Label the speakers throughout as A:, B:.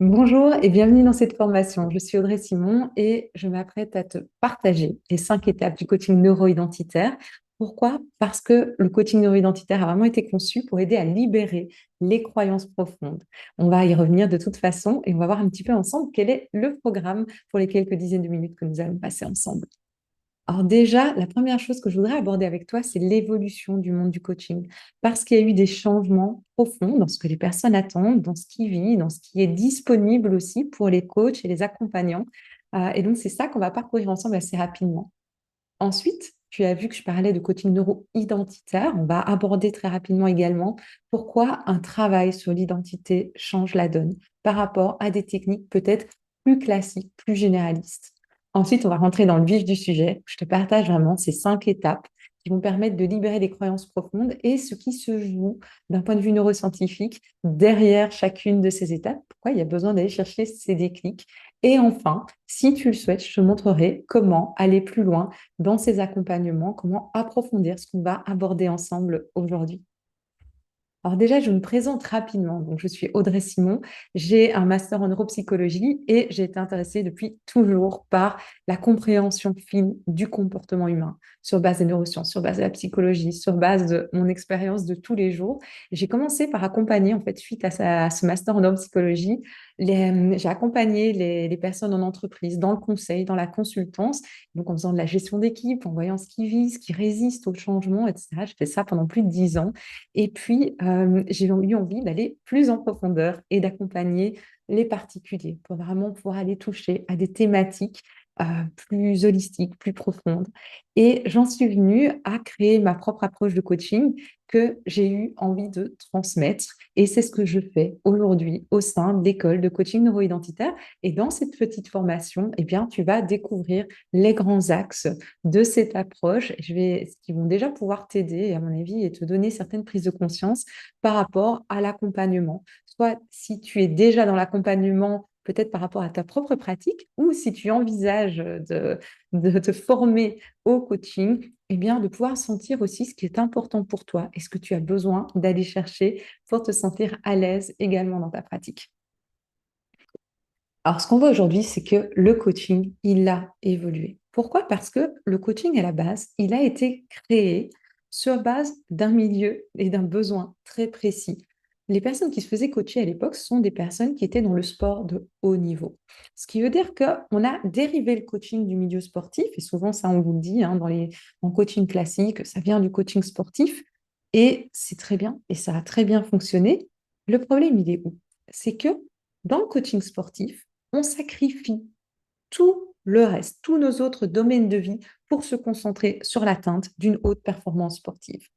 A: Bonjour et bienvenue dans cette formation. Je suis Audrey Simon et je m'apprête à te partager les 5 étapes du coaching neuro-identitaire. Pourquoi? Parce que le coaching neuro-identitaire a vraiment été conçu pour aider à libérer les croyances profondes. On va y revenir de toute façon et on va voir un petit peu ensemble quel est le programme pour les quelques dizaines de minutes que nous allons passer ensemble. Alors déjà, la première chose que je voudrais aborder avec toi, c'est l'évolution du monde du coaching. Parce qu'il y a eu des changements profonds dans ce que les personnes attendent, dans ce qui vit, dans ce qui est disponible aussi pour les coachs et les accompagnants. Et donc, c'est ça qu'on va parcourir ensemble assez rapidement. Ensuite, tu as vu que je parlais de coaching neuro-identitaire. On va aborder très rapidement également pourquoi un travail sur l'identité change la donne par rapport à des techniques peut-être plus classiques, plus généralistes. Ensuite, on va rentrer dans le vif du sujet. Je te partage vraiment ces 5 étapes qui vont permettre de libérer des croyances profondes et ce qui se joue d'un point de vue neuroscientifique derrière chacune de ces étapes. Pourquoi il y a besoin d'aller chercher ces déclics. Et enfin, si tu le souhaites, je te montrerai comment aller plus loin dans ces accompagnements, comment approfondir ce qu'on va aborder ensemble aujourd'hui. Alors déjà, je me présente rapidement. Donc, je suis Audrey Simon, j'ai un master en neuropsychologie et j'ai été intéressée depuis toujours par la compréhension fine du comportement humain sur base des neurosciences, sur base de la psychologie, sur base de mon expérience de tous les jours. J'ai commencé par accompagner, en fait, suite à ce master en neuropsychologie, j'ai accompagné les personnes en entreprise, dans le conseil, dans la consultance, donc en faisant de la gestion d'équipe, en voyant ce qui vit, ce qui résiste au changement, etc. J'ai fait ça pendant plus de 10 ans. Et puis, j'ai eu envie d'aller plus en profondeur et d'accompagner les particuliers pour vraiment pouvoir aller toucher à des thématiques plus holistiques, plus profondes. Et j'en suis venue à créer ma propre approche de coaching que j'ai eu envie de transmettre. Et c'est ce que je fais aujourd'hui au sein de l'école de coaching neuro-identitaire. Et dans cette petite formation, eh bien, tu vas découvrir les grands axes de cette approche, qui vont déjà pouvoir t'aider, à mon avis, et te donner certaines prises de conscience par rapport à l'accompagnement. Soit si tu es déjà dans l'accompagnement, peut-être par rapport à ta propre pratique, ou si tu envisages de te former au coaching, eh bien, de pouvoir sentir aussi ce qui est important pour toi et ce que tu as besoin d'aller chercher pour te sentir à l'aise également dans ta pratique. Alors, ce qu'on voit aujourd'hui, c'est que le coaching, il a évolué. Pourquoi? Parce que le coaching, à la base, il a été créé sur base d'un milieu et d'un besoin très précis. Les personnes qui se faisaient coacher à l'époque sont des personnes qui étaient dans le sport de haut niveau. Ce qui veut dire qu'on a dérivé le coaching du milieu sportif, et souvent ça on vous le dit en coaching classique, ça vient du coaching sportif, et c'est très bien, et ça a très bien fonctionné. Le problème, il est où? C'est que dans le coaching sportif, on sacrifie tout le reste, tous nos autres domaines de vie pour se concentrer sur l'atteinte d'une haute performance sportive.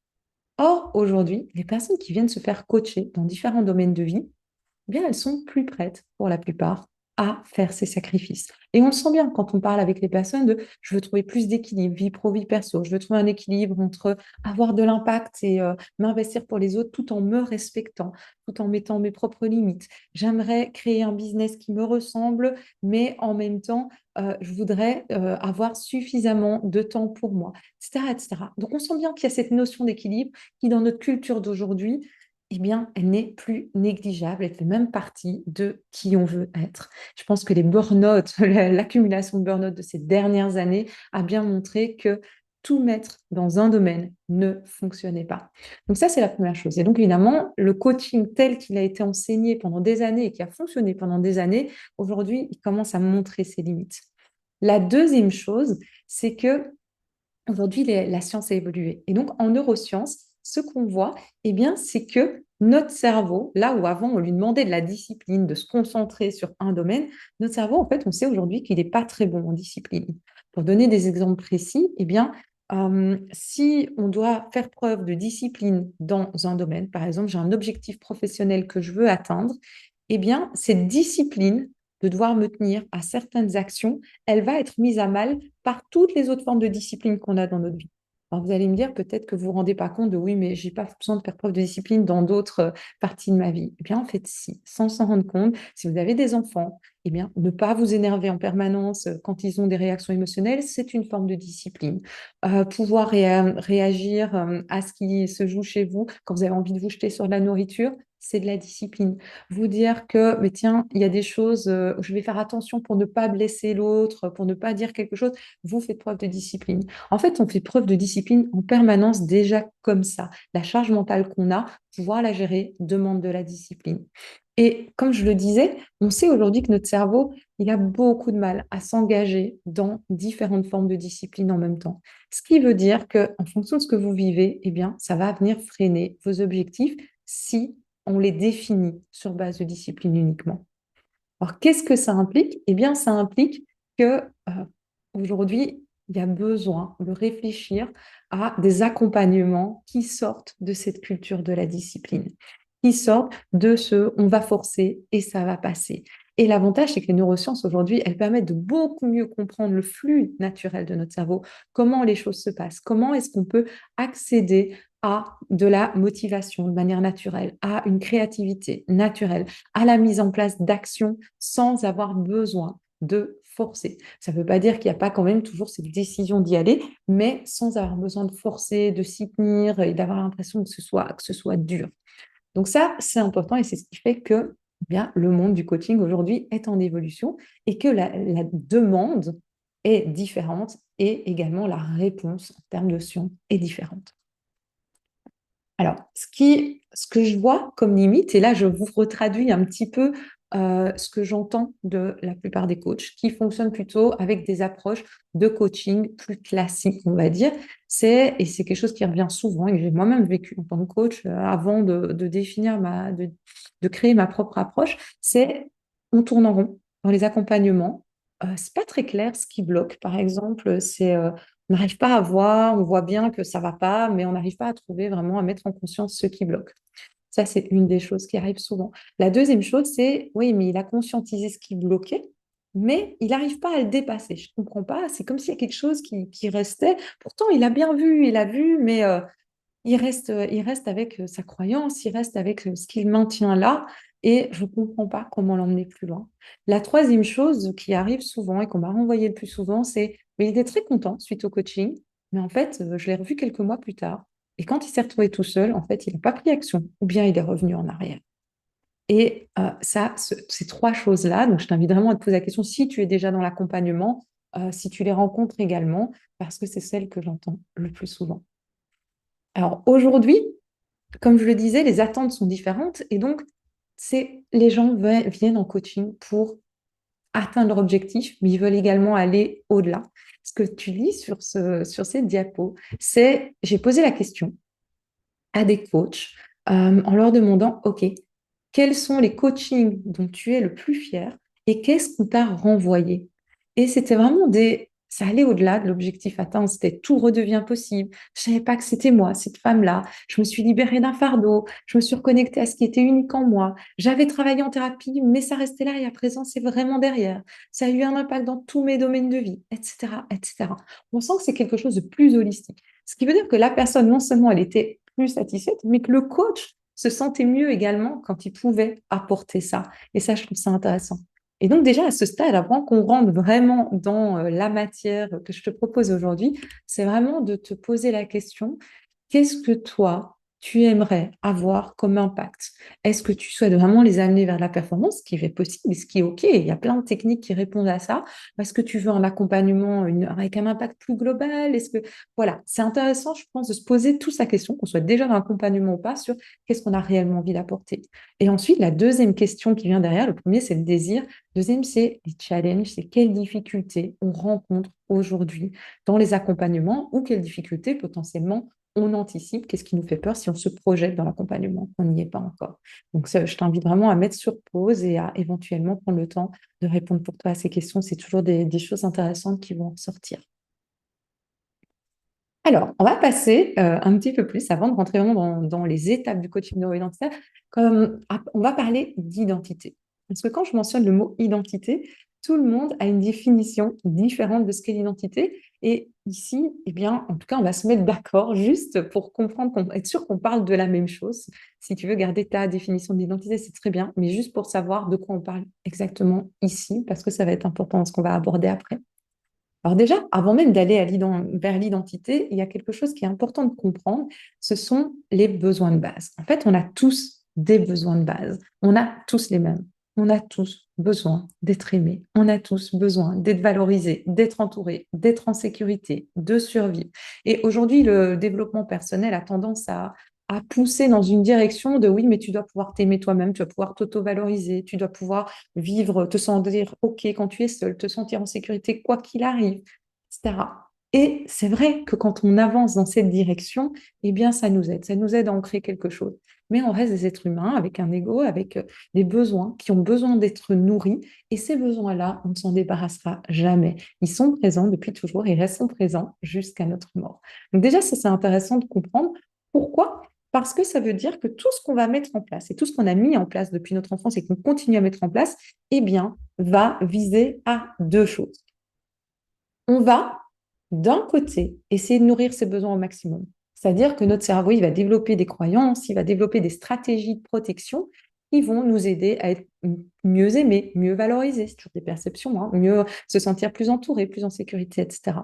A: Or, aujourd'hui, les personnes qui viennent se faire coacher dans différents domaines de vie, eh bien, elles sont plus prêtes, pour la plupart, à faire ces sacrifices. Et on le sent bien quand on parle avec les personnes de je veux trouver plus d'équilibre, vie pro, vie perso, je veux trouver un équilibre entre avoir de l'impact et m'investir pour les autres tout en me respectant, tout en mettant mes propres limites. J'aimerais créer un business qui me ressemble, mais en même temps, je voudrais avoir suffisamment de temps pour moi, etc., etc. Donc on sent bien qu'il y a cette notion d'équilibre qui, dans notre culture d'aujourd'hui, eh bien, elle n'est plus négligeable, elle fait même partie de qui on veut être. Je pense que les burn-out, l'accumulation de burn-out de ces dernières années a bien montré que tout mettre dans un domaine ne fonctionnait pas. Donc ça, c'est la première chose. Et donc, évidemment, le coaching tel qu'il a été enseigné pendant des années et qui a fonctionné pendant des années, aujourd'hui, il commence à montrer ses limites. La deuxième chose, c'est que aujourd'hui, la science a évolué. Et donc, en neurosciences, ce qu'on voit, eh bien, c'est que notre cerveau, là où avant on lui demandait de la discipline, de se concentrer sur un domaine, notre cerveau, en fait, on sait aujourd'hui qu'il n'est pas très bon en discipline. Pour donner des exemples précis, eh bien, si on doit faire preuve de discipline dans un domaine, par exemple, j'ai un objectif professionnel que je veux atteindre, eh bien, cette discipline de devoir me tenir à certaines actions, elle va être mise à mal par toutes les autres formes de discipline qu'on a dans notre vie. Alors vous allez me dire peut-être que vous ne vous rendez pas compte de oui, mais j'ai pas besoin de faire preuve de discipline dans d'autres parties de ma vie. Eh bien, en fait, si, sans s'en rendre compte, si vous avez des enfants, eh bien, ne pas vous énerver en permanence quand ils ont des réactions émotionnelles, c'est une forme de discipline. Pouvoir réagir à ce qui se joue chez vous quand vous avez envie de vous jeter sur la nourriture, c'est de la discipline. Vous dire que, mais tiens, il y a des choses, je vais faire attention pour ne pas blesser l'autre, pour ne pas dire quelque chose, vous faites preuve de discipline. En fait, on fait preuve de discipline en permanence déjà comme ça. La charge mentale qu'on a, pouvoir la gérer, demande de la discipline. Et comme je le disais, on sait aujourd'hui que notre cerveau, il a beaucoup de mal à s'engager dans différentes formes de discipline en même temps. Ce qui veut dire que, en fonction de ce que vous vivez, eh bien, ça va venir freiner vos objectifs si on les définit sur base de discipline uniquement. Alors, qu'est-ce que ça implique? Eh bien, ça implique que aujourd'hui, il y a besoin de réfléchir à des accompagnements qui sortent de cette culture de la discipline, qui sortent de ce on va forcer et ça va passer. Et l'avantage, c'est que les neurosciences aujourd'hui, elles permettent de beaucoup mieux comprendre le flux naturel de notre cerveau, comment les choses se passent, comment est-ce qu'on peut accéder à de la motivation de manière naturelle, à une créativité naturelle, à la mise en place d'actions sans avoir besoin de forcer. Ça ne veut pas dire qu'il n'y a pas quand même toujours cette décision d'y aller, mais sans avoir besoin de forcer, de s'y tenir et d'avoir l'impression que ce soit dur. Donc ça, c'est important et c'est ce qui fait que eh bien, le monde du coaching aujourd'hui est en évolution et que la demande est différente et également la réponse en termes de science est différente. Alors, ce que je vois comme limite, et là je vous retraduis un petit peu ce que j'entends de la plupart des coachs qui fonctionnent plutôt avec des approches de coaching plus classiques, on va dire, et c'est quelque chose qui revient souvent et que j'ai moi-même vécu en tant que coach avant de définir de créer ma propre approche, c'est on tourne en rond dans les accompagnements. C'est pas très clair ce qui bloque, par exemple, on n'arrive pas à voir, on voit bien que ça va pas, mais on n'arrive pas à trouver vraiment, à mettre en conscience ce qui bloque. Ça, c'est une des choses qui arrive souvent. La deuxième chose, c'est, oui, mais il a conscientisé ce qui bloquait, mais il n'arrive pas à le dépasser. Je ne comprends pas, c'est comme s'il y a quelque chose qui restait. Pourtant, il a bien vu, il a vu, mais il reste avec sa croyance, il reste avec ce qu'il maintient là, et je ne comprends pas comment l'emmener plus loin. La troisième chose qui arrive souvent et qu'on m'a renvoyé le plus souvent, c'est, mais il était très content suite au coaching, mais en fait, je l'ai revu quelques mois plus tard, et quand il s'est retrouvé tout seul, en fait, il n'a pas pris action, ou bien il est revenu en arrière. Et ces trois choses-là, donc je t'invite vraiment à te poser la question si tu es déjà dans l'accompagnement, si tu les rencontres également, parce que c'est celle que j'entends le plus souvent. Alors aujourd'hui, comme je le disais, les attentes sont différentes et donc les gens viennent en coaching pour atteindre leur objectif, mais ils veulent également aller au-delà. Ce que tu lis sur ces diapos, c'est j'ai posé la question à des coachs en leur demandant, OK, quels sont les coachings dont tu es le plus fier et qu'est-ce qu'on t'a renvoyé? Et c'était vraiment ça allait au-delà de l'objectif atteint, c'était tout redevient possible. Je savais pas que c'était moi, cette femme-là. Je me suis libérée d'un fardeau, je me suis reconnectée à ce qui était unique en moi. J'avais travaillé en thérapie, mais ça restait là et à présent, c'est vraiment derrière. Ça a eu un impact dans tous mes domaines de vie, etc., etc. On sent que c'est quelque chose de plus holistique. Ce qui veut dire que la personne, non seulement elle était plus satisfaite, mais que le coach se sentait mieux également quand il pouvait apporter ça. Et ça, je trouve ça intéressant. Et donc déjà, à ce stade, avant qu'on rentre vraiment dans la matière que je te propose aujourd'hui, c'est vraiment de te poser la question, qu'est-ce que toi, tu aimerais avoir comme impact? Est-ce que tu souhaites vraiment les amener vers la performance, ce qui est possible, ce qui est OK? Il y a plein de techniques qui répondent à ça. Est-ce que tu veux un accompagnement avec un impact plus global? Voilà, c'est intéressant, je pense, de se poser toute sa question, qu'on soit déjà dans l'accompagnement ou pas, sur qu'est-ce qu'on a réellement envie d'apporter. Et ensuite, la deuxième question qui vient derrière, le premier, c'est le désir. Deuxième, c'est les challenges, c'est quelles difficultés on rencontre aujourd'hui dans les accompagnements ou quelles difficultés potentiellement on anticipe, qu'est-ce qui nous fait peur si on se projette dans l'accompagnement, on n'y est pas encore. Donc, ça, je t'invite vraiment à mettre sur pause et à éventuellement prendre le temps de répondre pour toi à ces questions. C'est toujours des choses intéressantes qui vont sortir. Alors, on va passer un petit peu plus, avant de rentrer vraiment dans les étapes du coaching neuro-identitaire, on va parler d'identité. Parce que quand je mentionne le mot identité, tout le monde a une définition différente de ce qu'est l'identité. Et ici, eh bien, en tout cas, on va se mettre d'accord juste pour comprendre, être sûr qu'on parle de la même chose. Si tu veux garder ta définition d'identité, c'est très bien, mais juste pour savoir de quoi on parle exactement ici, parce que ça va être important dans ce qu'on va aborder après. Alors déjà, avant même d'aller vers l'identité, il y a quelque chose qui est important de comprendre, ce sont les besoins de base. En fait, on a tous des besoins de base. On a tous les mêmes. On a tous besoin d'être aimés. On a tous besoin d'être valorisés, d'être entourés, d'être en sécurité, de survivre. Et aujourd'hui, le développement personnel a tendance à pousser dans une direction de oui, mais tu dois pouvoir t'aimer toi-même, tu dois pouvoir t'auto-valoriser, tu dois pouvoir vivre, te sentir OK quand tu es seul, te sentir en sécurité quoi qu'il arrive, etc. Et c'est vrai que quand on avance dans cette direction, eh bien, ça nous aide à en créer quelque chose. Mais on reste des êtres humains avec un ego, avec des besoins qui ont besoin d'être nourris. Et ces besoins-là, on ne s'en débarrassera jamais. Ils sont présents depuis toujours et resteront présents jusqu'à notre mort. Donc déjà, ça, c'est intéressant de comprendre. Pourquoi? Parce que ça veut dire que tout ce qu'on va mettre en place et tout ce qu'on a mis en place depuis notre enfance et qu'on continue à mettre en place, eh bien, va viser à deux choses. On va, d'un côté, essayer de nourrir ses besoins au maximum. C'est-à-dire que notre cerveau, il va développer des croyances, il va développer des stratégies de protection qui vont nous aider à être mieux aimés, mieux valorisés, c'est toujours des perceptions, hein, mieux se sentir plus entouré, plus en sécurité, etc.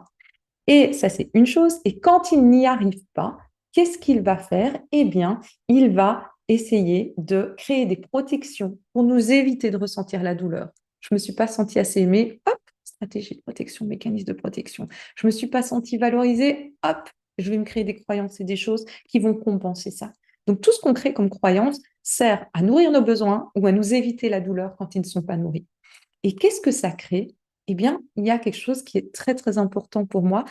A: Et ça, c'est une chose. Et quand il n'y arrive pas, qu'est-ce qu'il va faire? Eh bien, il va essayer de créer des protections pour nous éviter de ressentir la douleur. Je ne me suis pas sentie assez aimée, hop, stratégie de protection, mécanisme de protection. Je ne me suis pas sentie valorisée, hop, je vais me créer des croyances et des choses qui vont compenser ça. Donc, tout ce qu'on crée comme croyance sert à nourrir nos besoins ou à nous éviter la douleur quand ils ne sont pas nourris. Et qu'est-ce que ça crée? Eh bien, il y a quelque chose qui est très, très important pour moi,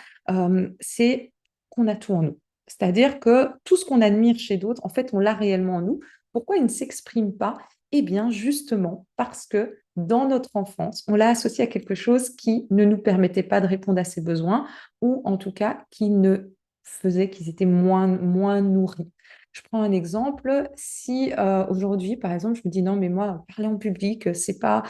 A: c'est qu'on a tout en nous. C'est-à-dire que tout ce qu'on admire chez d'autres, en fait, on l'a réellement en nous. Pourquoi il ne s'exprime pas? Eh bien, justement, parce que dans notre enfance, on l'a associé à quelque chose qui ne nous permettait pas de répondre à ses besoins, ou en tout cas qui ne faisait qu'ils étaient moins nourris. Je prends un exemple. Si aujourd'hui, par exemple, je me dis non, mais moi, parler en public, c'est pas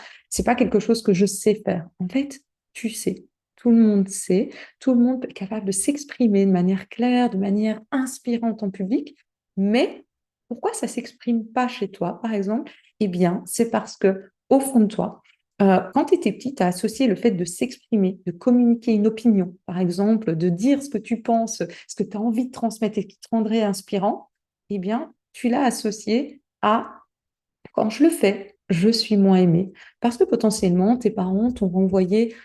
A: quelque chose que je sais faire. En fait, tu sais, tout le monde sait, tout le monde est capable de s'exprimer de manière claire, de manière inspirante en public. Mais pourquoi ça s'exprime pas chez toi, par exemple? Eh bien, c'est parce que au fond de toi, quand tu étais petit, tu as associé le fait de s'exprimer, de communiquer une opinion, par exemple, de dire ce que tu penses, ce que tu as envie de transmettre et qui te rendrait inspirant, eh bien, tu l'as associé à quand je le fais, je suis moins aimée. Parce que potentiellement, tes parents t'ont renvoyé,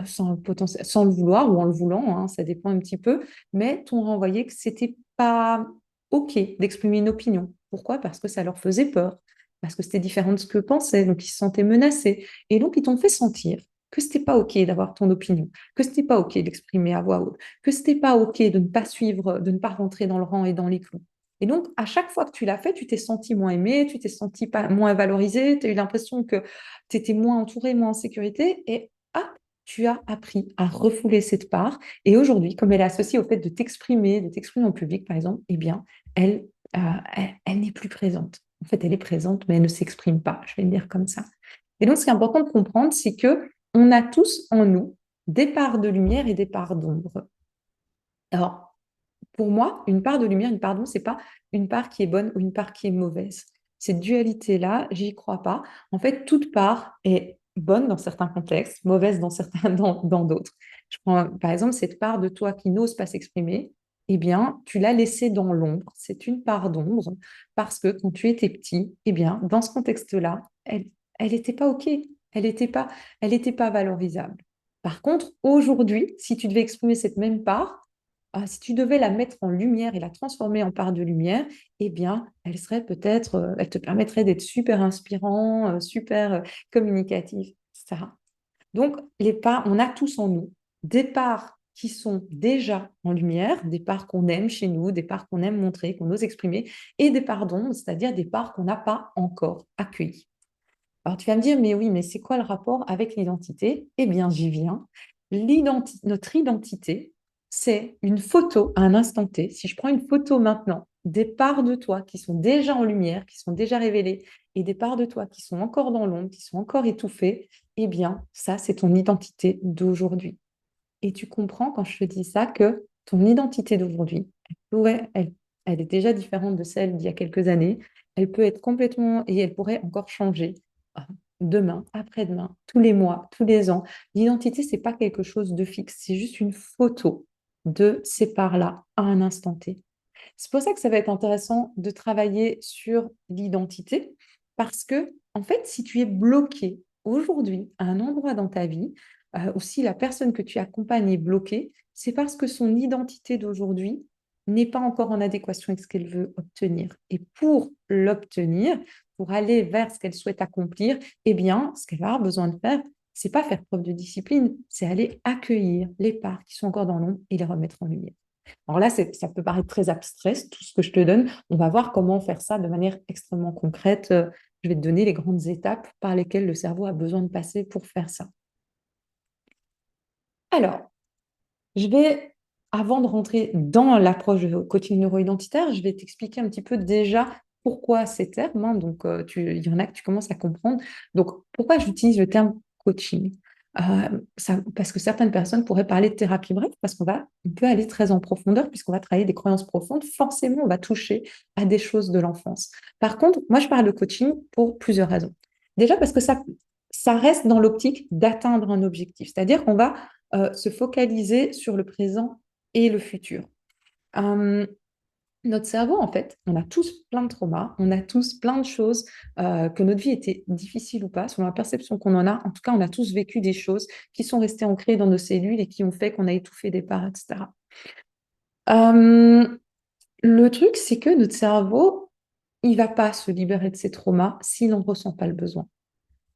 A: sans le vouloir ou en le voulant, hein, ça dépend un petit peu, mais t'ont renvoyé que c'était pas OK d'exprimer une opinion. Pourquoi? Parce que ça leur faisait peur, parce que c'était différent de ce qu'eux pensaient, donc ils se sentaient menacés. Et donc, ils t'ont fait sentir que c'était pas OK d'avoir ton opinion, que c'était pas OK d'exprimer à voix haute, que c'était pas OK de ne pas suivre, de ne pas rentrer dans le rang et dans les clous. Et donc, à chaque fois que tu l'as fait, tu t'es senti moins aimé, tu t'es senti pas, moins valorisé, tu as eu l'impression que tu étais moins entouré, moins en sécurité. Et ah, tu as appris à refouler cette part. Et aujourd'hui, comme elle est associée au fait de t'exprimer en public, par exemple, eh bien, elle, elle n'est plus présente. En fait, elle est présente, mais elle ne s'exprime pas. Je vais le dire comme ça. Et donc, ce qui est important de comprendre, c'est que on a tous en nous des parts de lumière et des parts d'ombre. Alors, pour moi, une part de lumière, une part d'ombre, c'est pas une part qui est bonne ou une part qui est mauvaise. Cette dualité-là, j'y crois pas. En fait, toute part est bonne dans certains contextes, mauvaise dans certains, dans d'autres. Je prends, par exemple, cette part de toi qui n'ose pas s'exprimer, eh bien, tu l'as laissée dans l'ombre. C'est une part d'ombre parce que quand tu étais petit, eh bien, dans ce contexte-là, elle n'était pas OK. Elle n'était pas valorisable. Par contre, aujourd'hui, si tu devais exprimer cette même part, si tu devais la mettre en lumière et la transformer en part de lumière, eh bien, elle serait peut-être, elle te permettrait d'être super inspirant, super communicatif, etc. Donc, les parts, on a tous en nous des parts qui sont déjà en lumière, des parts qu'on aime chez nous, des parts qu'on aime montrer, qu'on ose exprimer, et des parts d'ombre, c'est-à-dire des parts qu'on n'a pas encore accueillies. Alors, tu vas me dire, mais oui, mais c'est quoi le rapport avec l'identité? Eh bien, j'y viens. Notre identité, c'est une photo à un instant T. Si je prends une photo maintenant des parts de toi qui sont déjà en lumière, qui sont déjà révélées, et des parts de toi qui sont encore dans l'ombre, qui sont encore étouffées, eh bien, ça, c'est ton identité d'aujourd'hui. Et tu comprends quand je te dis ça que ton identité d'aujourd'hui, elle est déjà différente de celle d'il y a quelques années. Elle peut être complètement, et elle pourrait encore changer demain, après-demain, tous les mois, tous les ans. L'identité, c'est pas quelque chose de fixe, c'est juste une photo de ces parts-là à un instant T. C'est pour ça que ça va être intéressant de travailler sur l'identité, parce que, en fait, si tu es bloqué aujourd'hui à un endroit dans ta vie, ou si la personne que tu accompagnes est bloquée, c'est parce que son identité d'aujourd'hui n'est pas encore en adéquation avec ce qu'elle veut obtenir. Et pour l'obtenir, pour aller vers ce qu'elle souhaite accomplir, eh bien, ce qu'elle va avoir besoin de faire, c'est pas faire preuve de discipline, c'est aller accueillir les parts qui sont encore dans l'ombre et les remettre en lumière. Alors là, ça peut paraître très abstrait, tout ce que je te donne. On va voir comment faire ça de manière extrêmement concrète. Je vais te donner les grandes étapes par lesquelles le cerveau a besoin de passer pour faire ça. Alors, je vais, avant de rentrer dans l'approche de coaching neuro-identitaire, je vais t'expliquer un petit peu déjà pourquoi ces termes, hein. Donc, il y en a que tu commences à comprendre. Donc, pourquoi j'utilise le terme coaching? Parce que certaines personnes pourraient parler de thérapie brève, parce on peut aller très en profondeur, puisqu'on va travailler des croyances profondes. Forcément, on va toucher à des choses de l'enfance. Par contre, moi, je parle de coaching pour plusieurs raisons. Déjà, parce que ça reste dans l'optique d'atteindre un objectif. C'est-à-dire qu'on va se focaliser sur le présent et le futur. Euh, Notre cerveau, en fait, on a tous plein de traumas, on a tous plein de choses, que notre vie était difficile ou pas, selon la perception qu'on en a. En tout cas, on a tous vécu des choses qui sont restées ancrées dans nos cellules et qui ont fait qu'on a étouffé des parts, etc. Euh, le truc, c'est que notre cerveau, il va pas se libérer de ses traumas s'il n'en ressent pas le besoin.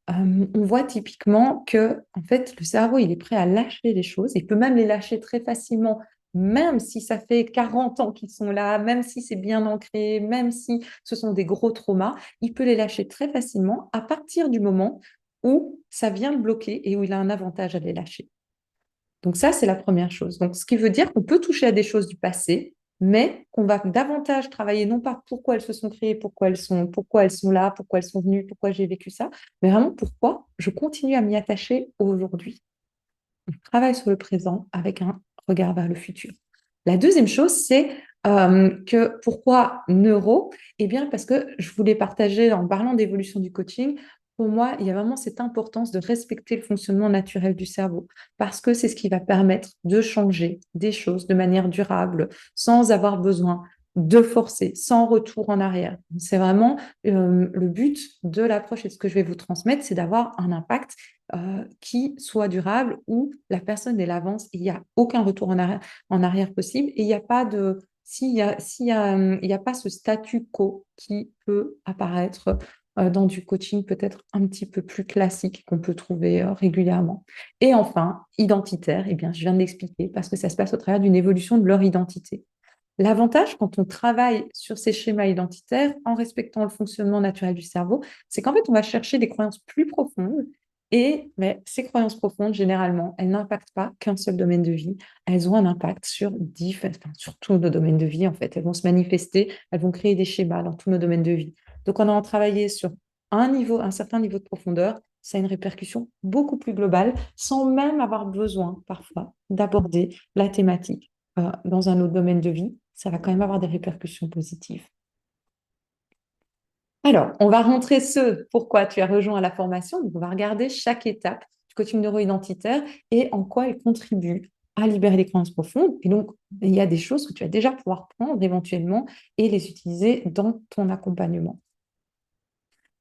A: On voit typiquement que, en fait, le cerveau, il est prêt à lâcher les choses. Il peut même les lâcher très facilement, même si ça fait 40 ans qu'ils sont là, même si c'est bien ancré, même si ce sont des gros traumas. Il peut les lâcher très facilement à partir du moment où ça vient le bloquer et où il a un avantage à les lâcher. Donc ça, c'est la première chose. Donc, ce qui veut dire qu'on peut toucher à des choses du passé, mais qu'on va davantage travailler non pas pourquoi elles se sont créées, pourquoi elles sont là, pourquoi elles sont venues, pourquoi j'ai vécu ça, mais vraiment pourquoi je continue à m'y attacher aujourd'hui. On travaille sur le présent avec un regard vers le futur. La deuxième chose, c'est que pourquoi neuro? Eh bien, parce que je voulais partager en parlant d'évolution du coaching. Pour moi, il y a vraiment cette importance de respecter le fonctionnement naturel du cerveau, parce que c'est ce qui va permettre de changer des choses de manière durable, sans avoir besoin de forcer, sans retour en arrière. C'est vraiment le but de l'approche et de ce que je vais vous transmettre, c'est d'avoir un impact qui soit durable, où la personne elle avance, il n'y a aucun retour en arrière possible, et il n'y a pas de il y a pas ce statu quo qui peut apparaître dans du coaching peut-être un petit peu plus classique qu'on peut trouver régulièrement. Et enfin, identitaire, eh bien, je viens de l'expliquer, parce que ça se passe au travers d'une évolution de leur identité. L'avantage quand on travaille sur ces schémas identitaires en respectant le fonctionnement naturel du cerveau, c'est qu'en fait, on va chercher des croyances plus profondes, mais ces croyances profondes, généralement, elles n'impactent pas qu'un seul domaine de vie. Elles ont un impact sur tous nos domaines de vie, en fait. Elles vont se manifester, elles vont créer des schémas dans tous nos domaines de vie. Donc, en allant travailler sur un certain niveau de profondeur, ça a une répercussion beaucoup plus globale, sans même avoir besoin, parfois, d'aborder la thématique dans un autre domaine de vie. Ça va quand même avoir des répercussions positives. Alors, on va rentrer pourquoi tu as rejoint la formation. Donc, on va regarder chaque étape du coaching neuro-identitaire et en quoi elle contribue à libérer les croyances profondes. Et donc, il y a des choses que tu vas déjà pouvoir prendre éventuellement et les utiliser dans ton accompagnement.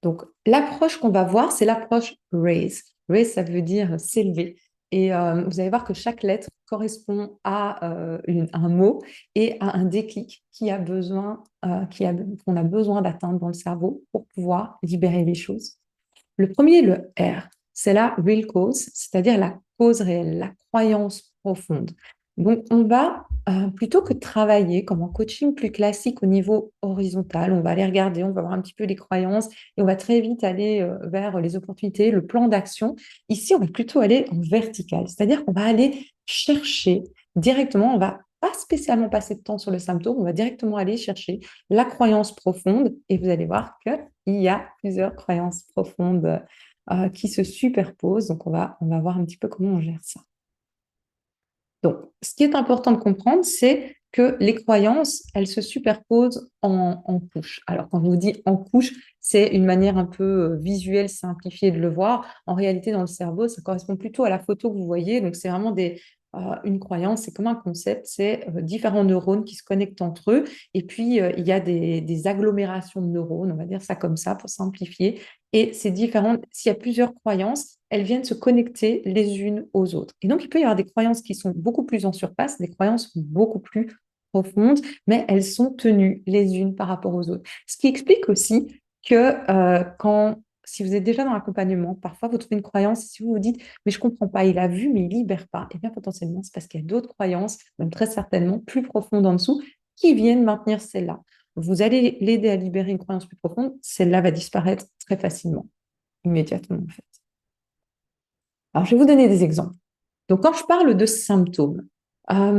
A: Donc, l'approche qu'on va voir, c'est l'approche RAISE. RAISE, ça veut dire s'élever. Et vous allez voir que chaque lettre correspond à un mot et à un déclic qu'on a besoin d'atteindre dans le cerveau pour pouvoir libérer les choses. Le premier, le R, c'est la real cause, c'est-à-dire la cause réelle, la croyance profonde. Donc, on va, plutôt que de travailler comme en coaching plus classique au niveau horizontal, on va aller regarder, on va voir un petit peu les croyances et on va très vite aller vers les opportunités, le plan d'action. Ici, on va plutôt aller en vertical, c'est-à-dire qu'on va aller chercher directement, on va pas spécialement passer de temps sur le symptôme, on va directement aller chercher la croyance profonde et vous allez voir qu'il y a plusieurs croyances profondes qui se superposent. Donc, on va voir un petit peu comment on gère ça. Donc, ce qui est important de comprendre, c'est que les croyances, elles se superposent en couches. Alors, quand je vous dis en couches, c'est une manière un peu visuelle, simplifiée de le voir. En réalité, dans le cerveau, ça correspond plutôt à la photo que vous voyez. Donc, c'est vraiment Une croyance, c'est comme un concept, c'est différents neurones qui se connectent entre eux. Et puis, il y a des agglomérations de neurones, on va dire ça comme ça pour simplifier. Et ces différentes, s'il y a plusieurs croyances, elles viennent se connecter les unes aux autres. Et donc, il peut y avoir des croyances qui sont beaucoup plus en surface, des croyances beaucoup plus profondes, mais elles sont tenues les unes par rapport aux autres. Ce qui explique aussi que si vous êtes déjà dans l'accompagnement, parfois vous trouvez une croyance, si vous vous dites, mais je ne comprends pas, il a vu, mais il ne libère pas, et bien potentiellement, c'est parce qu'il y a d'autres croyances, même très certainement plus profondes en dessous, qui viennent maintenir celle-là. Vous allez l'aider à libérer une croyance plus profonde, celle-là va disparaître très facilement, immédiatement en fait. Alors, je vais vous donner des exemples. Donc, quand je parle de symptômes,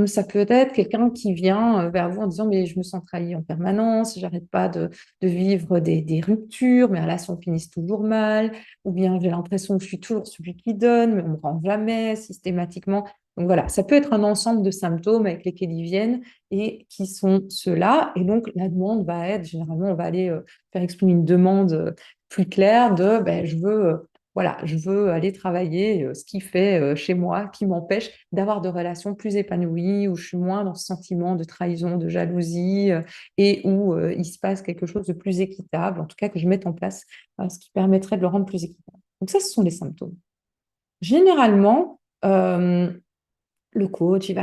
A: ça peut être quelqu'un qui vient vers vous en disant, mais je me sens trahi en permanence, j'arrête pas de vivre des ruptures, mes relations finissent toujours mal, ou bien j'ai l'impression que je suis toujours celui qui donne, mais on me rend jamais systématiquement. Donc voilà, ça peut être un ensemble de symptômes avec lesquels ils viennent et qui sont ceux-là. Et donc la demande va être, généralement, on va aller faire exprimer une demande plus claire de, ben, voilà, je veux aller travailler ce qui fait chez moi, qui m'empêche d'avoir de relations plus épanouies, où je suis moins dans ce sentiment de trahison, de jalousie, et où il se passe quelque chose de plus équitable, en tout cas que je mette en place ce qui permettrait de le rendre plus équitable. Donc ça, ce sont les symptômes. Généralement, le coach, il va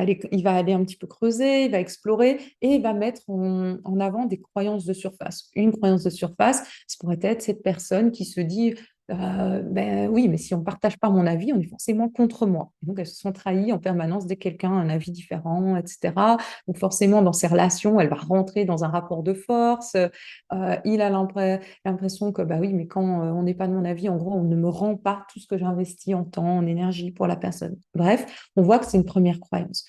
A: aller un petit peu creuser, il va explorer et il va mettre en avant des croyances de surface. Une croyance de surface, ça pourrait être cette personne qui se dit ben oui, mais si on ne partage pas mon avis, on est forcément contre moi. Et donc, elles se sont trahies en permanence dès que quelqu'un a un avis différent, etc. Donc, forcément, dans ces relations, elle va rentrer dans un rapport de force. Il a l'impression que, bah oui, mais quand on n'est pas de mon avis, en gros, on ne me rend pas tout ce que j'investis en temps, en énergie pour la personne. Bref, on voit que c'est une première croyance.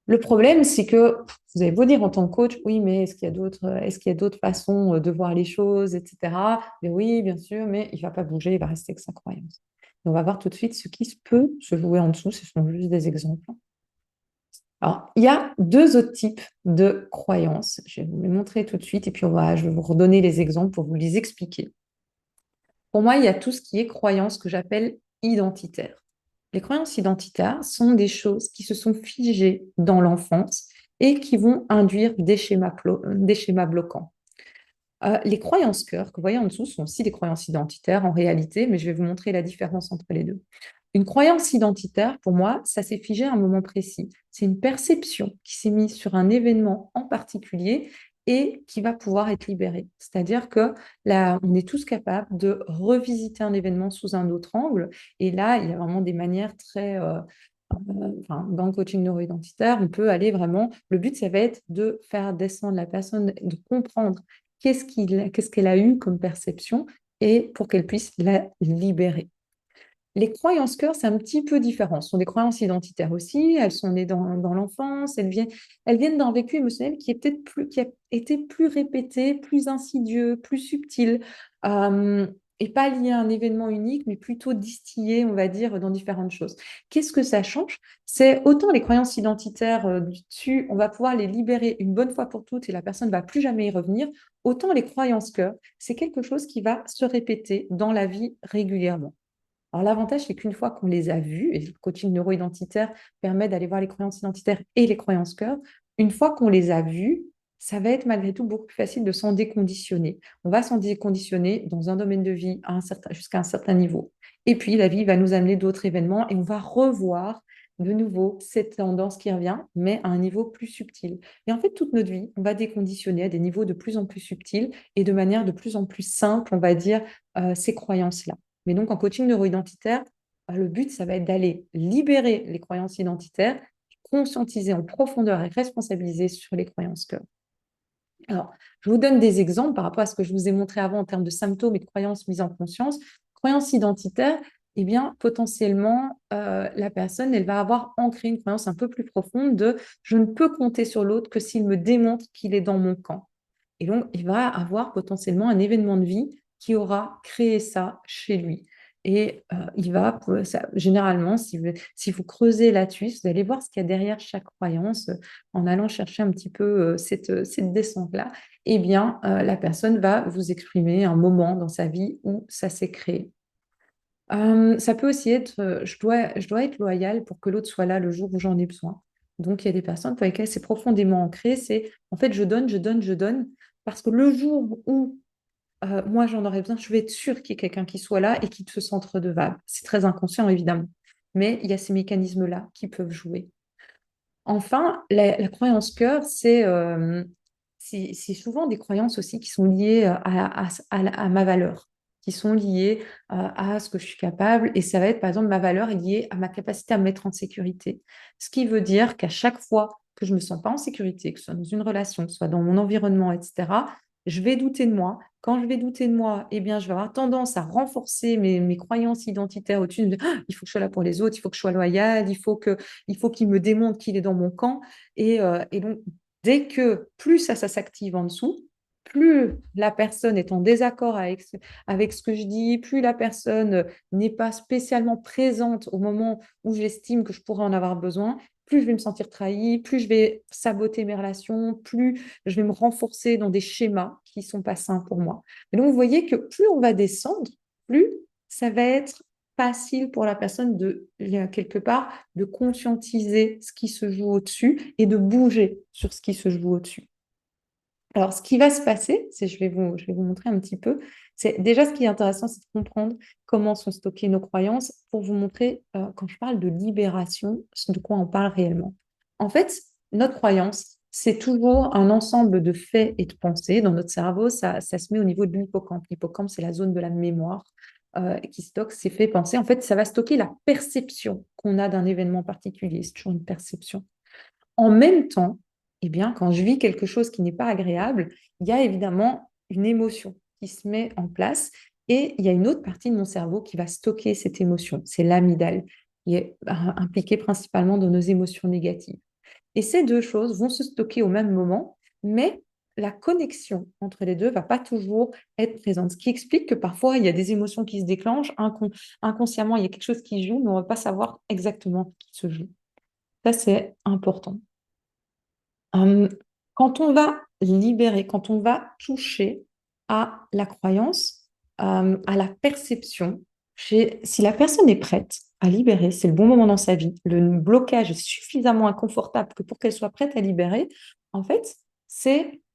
A: Le problème, c'est que vous avez beau dire en tant que coach, oui, mais est-ce qu'il y a d'autres façons de voir les choses, etc. Mais oui, bien sûr, mais il ne va pas bouger, il va rester avec sa croyance. Et on va voir tout de suite ce qui peut se jouer en dessous, ce sont juste des exemples. Alors, il y a deux autres types de croyances. Je vais vous les montrer tout de suite et puis je vais vous redonner les exemples pour vous les expliquer. Pour moi, il y a tout ce qui est croyances que j'appelle identitaires. Les croyances identitaires sont des choses qui se sont figées dans l'enfance et qui vont induire des schémas bloquants. Les croyances cœur que vous voyez en dessous sont aussi des croyances identitaires en réalité, mais je vais vous montrer la différence entre les deux. Une croyance identitaire, pour moi, ça s'est figé à un moment précis. C'est une perception qui s'est mise sur un événement en particulier et qui va pouvoir être libérée. C'est-à-dire que là, on est tous capables de revisiter un événement sous un autre angle. Et là, il y a vraiment des manières très... enfin, dans le coaching neuroidentitaire, on peut aller vraiment... Le but, ça va être de faire descendre la personne, de comprendre qu'est-ce qu'elle a eu comme perception et pour qu'elle puisse la libérer. Les croyances cœur, c'est un petit peu différent. Ce sont des croyances identitaires aussi. Elles sont nées dans l'enfance. Elles viennent d'un vécu émotionnel qui a été plus répété, plus insidieux, plus subtil, et pas lié à un événement unique, mais plutôt distillé, on va dire, dans différentes choses. Qu'est-ce que ça change? C'est autant les croyances identitaires du dessus, on va pouvoir les libérer une bonne fois pour toutes et la personne ne va plus jamais y revenir. Autant les croyances cœur, c'est quelque chose qui va se répéter dans la vie régulièrement. Alors, l'avantage, c'est qu'une fois qu'on les a vues, et le coaching neuroidentitaire permet d'aller voir les croyances identitaires et les croyances cœur, une fois qu'on les a vues, ça va être malgré tout beaucoup plus facile de s'en déconditionner. On va s'en déconditionner dans un domaine de vie jusqu'à un certain niveau. Et puis, la vie va nous amener d'autres événements et on va revoir de nouveau cette tendance qui revient, mais à un niveau plus subtil. Et en fait, toute notre vie, on va déconditionner à des niveaux de plus en plus subtils et de manière de plus en plus simple, on va dire, ces croyances-là. Mais donc, en coaching neuroidentitaire, le but, ça va être d'aller libérer les croyances identitaires, conscientiser en profondeur et responsabiliser sur les croyances cœur. Alors, je vous donne des exemples par rapport à ce que je vous ai montré avant en termes de symptômes et de croyances mises en conscience. Croyances identitaires, eh bien, potentiellement, la personne, elle va avoir ancré une croyance un peu plus profonde de je ne peux compter sur l'autre que s'il me démontre qu'il est dans mon camp. Et donc, il va avoir potentiellement un événement de vie qui aura créé ça chez lui. Et généralement, si vous creusez là-dessus, vous allez voir ce qu'il y a derrière chaque croyance en allant chercher un petit peu cette descente-là. Eh bien, la personne va vous exprimer un moment dans sa vie où ça s'est créé. Ça peut aussi être, je dois être loyale pour que l'autre soit là le jour où j'en ai besoin. Donc, il y a des personnes pour lesquelles c'est profondément ancré. C'est, en fait, je donne, je donne, je donne, parce que le jour où moi j'en aurais besoin, je vais être sûre qu'il y ait quelqu'un qui soit là et qui se sente redevable. C'est très inconscient, évidemment. Mais il y a ces mécanismes-là qui peuvent jouer. Enfin, la croyance cœur, c'est souvent des croyances aussi qui sont liées à ma valeur, qui sont liées à ce que je suis capable. Et ça va être, par exemple, ma valeur est liée à ma capacité à me mettre en sécurité. Ce qui veut dire qu'à chaque fois que je ne me sens pas en sécurité, que ce soit dans une relation, que ce soit dans mon environnement, etc., je vais douter de moi. Quand je vais douter de moi, eh bien, je vais avoir tendance à renforcer mes croyances identitaires au-dessus. Ah, il faut que je sois là pour les autres, il faut que je sois loyale, il faut qu'il me démontre qu'il est dans mon camp. Et donc, dès que plus ça s'active en dessous, plus la personne est en désaccord avec ce que je dis, plus la personne n'est pas spécialement présente au moment où j'estime que je pourrais en avoir besoin, plus je vais me sentir trahie, plus je vais saboter mes relations, plus je vais me renforcer dans des schémas qui ne sont pas sains pour moi. Et donc, vous voyez que plus on va descendre, plus ça va être facile pour la personne de, quelque part, de conscientiser ce qui se joue au-dessus et de bouger sur ce qui se joue au-dessus. Alors, ce qui va se passer, je vais vous montrer un petit peu. C'est déjà ce qui est intéressant, c'est de comprendre comment sont stockées nos croyances pour vous montrer, quand je parle de libération, de quoi on parle réellement. En fait, notre croyance, c'est toujours un ensemble de faits et de pensées. Dans notre cerveau, ça se met au niveau de l'hippocampe. L'hippocampe, c'est la zone de la mémoire qui stocke ces faits et pensées. En fait, ça va stocker la perception qu'on a d'un événement particulier. C'est toujours une perception. En même temps, eh bien, quand je vis quelque chose qui n'est pas agréable, il y a évidemment une émotion qui se met en place et il y a une autre partie de mon cerveau qui va stocker cette émotion. C'est l'amygdale, qui est impliquée principalement dans nos émotions négatives. Et ces deux choses vont se stocker au même moment, mais la connexion entre les deux va pas toujours être présente. Ce qui explique que parfois, il y a des émotions qui se déclenchent, inconsciemment, il y a quelque chose qui joue, mais on ne va pas savoir exactement ce qui se joue. Ça, c'est important. Hum, Quand on va libérer, quand on va toucher à la croyance, à la perception, si la personne est prête à libérer, c'est le bon moment dans sa vie, le blocage est suffisamment inconfortable que pour qu'elle soit prête à libérer, en fait,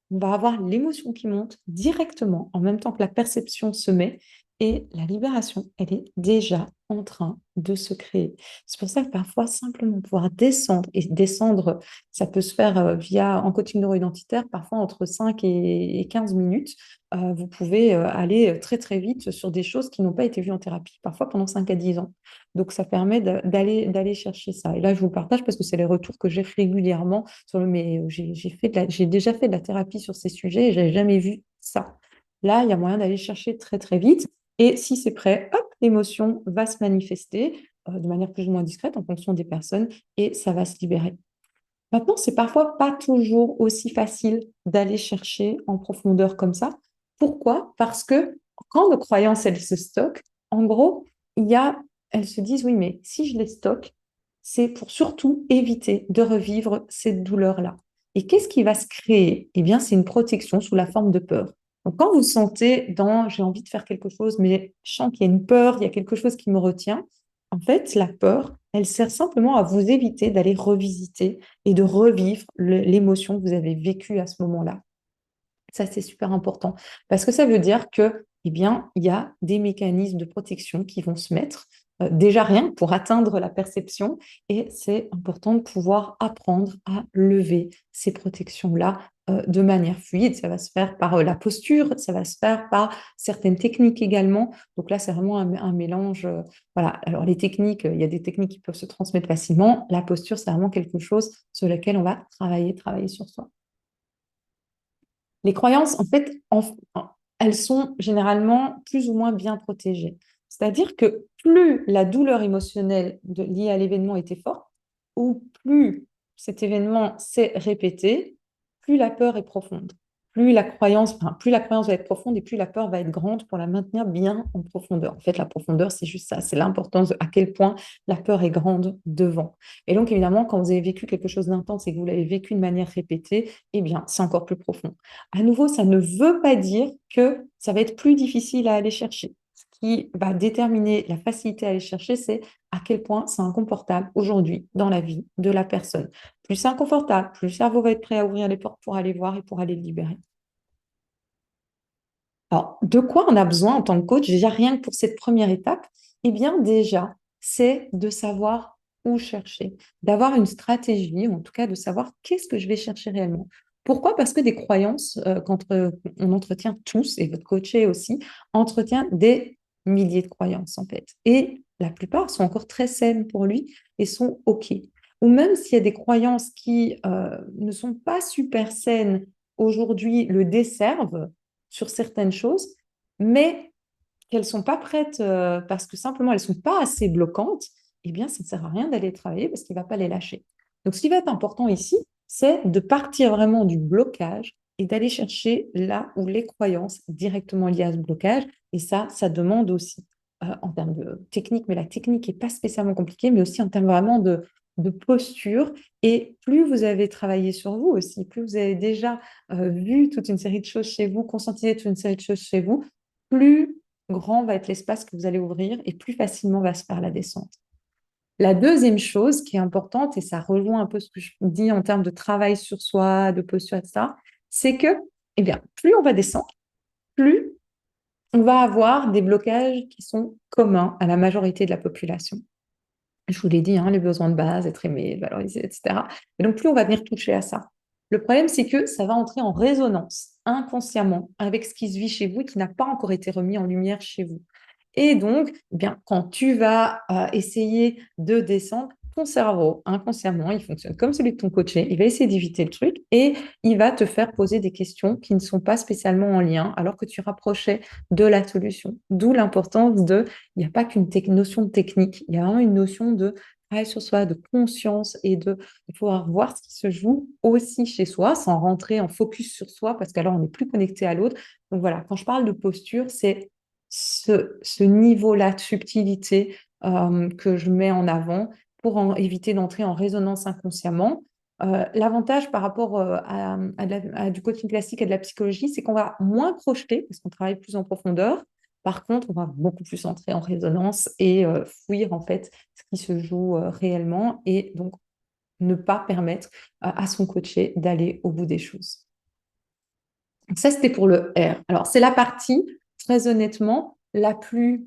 A: on va avoir l'émotion qui monte directement en même temps que la perception se met et la libération, elle est déjà en train de se créer. C'est pour ça que parfois, simplement pouvoir descendre, et descendre, ça peut se faire en coaching neuro-identitaire, parfois entre 5 et 15 minutes. Vous pouvez aller très très vite sur des choses qui n'ont pas été vues en thérapie, parfois pendant 5 à 10 ans. Donc ça permet d'aller chercher ça. Et là, je vous le partage parce que c'est les retours que j'ai régulièrement mais j'ai déjà fait de la thérapie sur ces sujets et je n'avais jamais vu ça. Là, il y a moyen d'aller chercher très très vite. Et si c'est prêt, hop, l'émotion va se manifester de manière plus ou moins discrète en fonction des personnes et ça va se libérer. Maintenant, c'est parfois pas toujours aussi facile d'aller chercher en profondeur comme ça. Pourquoi? Parce que quand nos croyances, elles se stockent, en gros, elles se disent, oui, mais si je les stocke, c'est pour surtout éviter de revivre cette douleur-là. Et qu'est-ce qui va se créer? Eh bien, c'est une protection sous la forme de peur. Donc, quand vous sentez j'ai envie de faire quelque chose, mais je sens qu'il y a une peur, il y a quelque chose qui me retient, en fait, la peur, elle sert simplement à vous éviter d'aller revisiter et de revivre l'émotion que vous avez vécue à ce moment-là. Ça, c'est super important parce que ça veut dire que, eh bien, il y a des mécanismes de protection qui vont se mettre, déjà rien que pour atteindre la perception, et c'est important de pouvoir apprendre à lever ces protections-là de manière fluide. Ça va se faire par la posture, ça va se faire par certaines techniques également. Donc là, c'est vraiment un mélange. Voilà. Alors les techniques, il y a des techniques qui peuvent se transmettre facilement. La posture, c'est vraiment quelque chose sur lequel on va travailler sur soi. Les croyances, en fait, elles sont généralement plus ou moins bien protégées. C'est-à-dire que plus la douleur émotionnelle liée à l'événement était forte, ou plus cet événement s'est répété, plus la peur est profonde. Plus la croyance va être profonde et plus la peur va être grande pour la maintenir bien en profondeur. En fait, la profondeur, c'est juste ça, c'est l'importance à quel point la peur est grande devant. Et donc, évidemment, quand vous avez vécu quelque chose d'intense et que vous l'avez vécu de manière répétée, eh bien, c'est encore plus profond. À nouveau, ça ne veut pas dire que ça va être plus difficile à aller chercher. qui va déterminer la facilité à aller chercher, c'est à quel point c'est inconfortable aujourd'hui dans la vie de la personne. Plus c'est inconfortable, plus le cerveau va être prêt à ouvrir les portes pour aller voir et pour aller le libérer. Alors, de quoi on a besoin en tant que coach, déjà rien que pour cette première étape? Eh bien, déjà, c'est de savoir où chercher, d'avoir une stratégie, ou en tout cas de savoir qu'est-ce que je vais chercher réellement. Pourquoi? Parce que des croyances, on entretient tous, et votre coaché aussi, entretient des milliers de croyances en fait. Et la plupart sont encore très saines pour lui et sont OK. Ou même s'il y a des croyances qui ne sont pas super saines aujourd'hui, le desservent, sur certaines choses, mais qu'elles ne sont pas prêtes parce que simplement elles ne sont pas assez bloquantes, eh bien, ça ne sert à rien d'aller travailler parce qu'il ne va pas les lâcher. Donc, ce qui va être important ici, c'est de partir vraiment du blocage et d'aller chercher là où les croyances directement liées à ce blocage. Et ça demande aussi en termes de technique, mais la technique n'est pas spécialement compliquée, mais aussi en termes vraiment de posture. Et plus vous avez travaillé sur vous aussi, plus vous avez déjà vu toute une série de choses chez vous, conscientisé toute une série de choses chez vous, plus grand va être l'espace que vous allez ouvrir et plus facilement va se faire la descente. La deuxième chose qui est importante, et ça rejoint un peu ce que je dis en termes de travail sur soi, de posture, etc., c'est que, eh bien, plus on va descendre, plus on va avoir des blocages qui sont communs à la majorité de la population. Je vous l'ai dit, hein, les besoins de base, être aimé, valorisé, etc. Et donc, plus on va venir toucher à ça. Le problème, c'est que ça va entrer en résonance inconsciemment avec ce qui se vit chez vous et qui n'a pas encore été remis en lumière chez vous. Et donc, eh bien, quand tu vas essayer de descendre, ton cerveau, inconsciemment, il fonctionne comme celui de ton coaché. Il va essayer d'éviter le truc et il va te faire poser des questions qui ne sont pas spécialement en lien alors que tu rapprochais de la solution. D'où l'importance de, il n'y a pas qu'une notion de technique, il y a vraiment une notion de travail sur soi, de conscience et de pouvoir voir ce qui se joue aussi chez soi sans rentrer en focus sur soi parce qu'alors on n'est plus connecté à l'autre. Donc voilà, quand je parle de posture, c'est ce niveau-là de subtilité que je mets en avant pour éviter d'entrer en résonance inconsciemment. L'avantage par rapport à du coaching classique et de la psychologie, c'est qu'on va moins projeter parce qu'on travaille plus en profondeur. Par contre, on va beaucoup plus entrer en résonance et fuir en fait ce qui se joue réellement et donc ne pas permettre à son coaché d'aller au bout des choses. Donc ça, c'était pour le R. Alors, c'est la partie, très honnêtement, la plus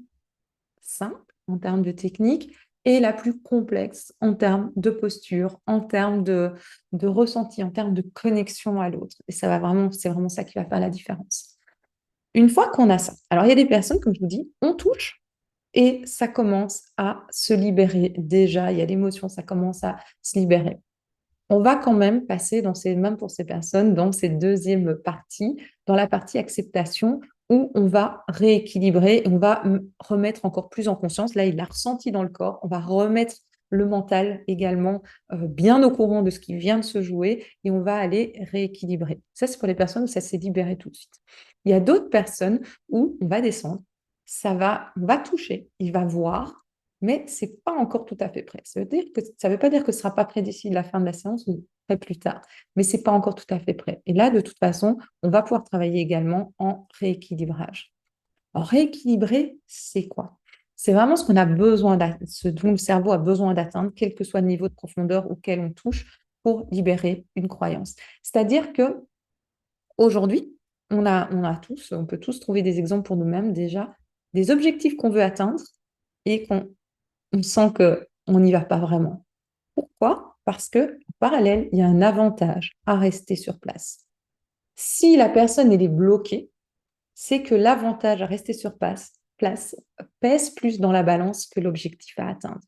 A: simple en termes de technique et la plus complexe en termes de posture, en termes de ressenti, en termes de connexion à l'autre. Et ça va vraiment, c'est vraiment ça qui va faire la différence. Une fois qu'on a ça, alors il y a des personnes, comme je vous dis, on touche et ça commence à se libérer déjà. Il y a l'émotion, ça commence à se libérer. On va quand même passer même pour ces personnes, dans cette deuxième partie, dans la partie acceptation, où on va rééquilibrer, on va remettre encore plus en conscience. Là, il l'a ressenti dans le corps. On va remettre le mental également bien au courant de ce qui vient de se jouer et on va aller rééquilibrer. Ça, c'est pour les personnes où ça s'est libéré tout de suite. Il y a d'autres personnes où on va descendre, on va toucher, il va voir, mais ce n'est pas encore tout à fait prêt. Ça veut pas dire que ce ne sera pas prêt d'ici la fin de la séance ou prêt plus tard, mais ce n'est pas encore tout à fait prêt. Et là, de toute façon, on va pouvoir travailler également en rééquilibrage. Alors, rééquilibrer, c'est quoi? C'est vraiment ce qu'on a besoin, ce dont le cerveau a besoin d'atteindre, quel que soit le niveau de profondeur auquel on touche, pour libérer une croyance. C'est-à-dire que aujourd'hui, on peut tous trouver des exemples pour nous-mêmes déjà, des objectifs qu'on veut atteindre et on sent qu'on n'y va pas vraiment. Pourquoi? Parce que, en parallèle, il y a un avantage à rester sur place. Si la personne elle est bloquée, c'est que l'avantage à rester sur place pèse plus dans la balance que l'objectif à atteindre.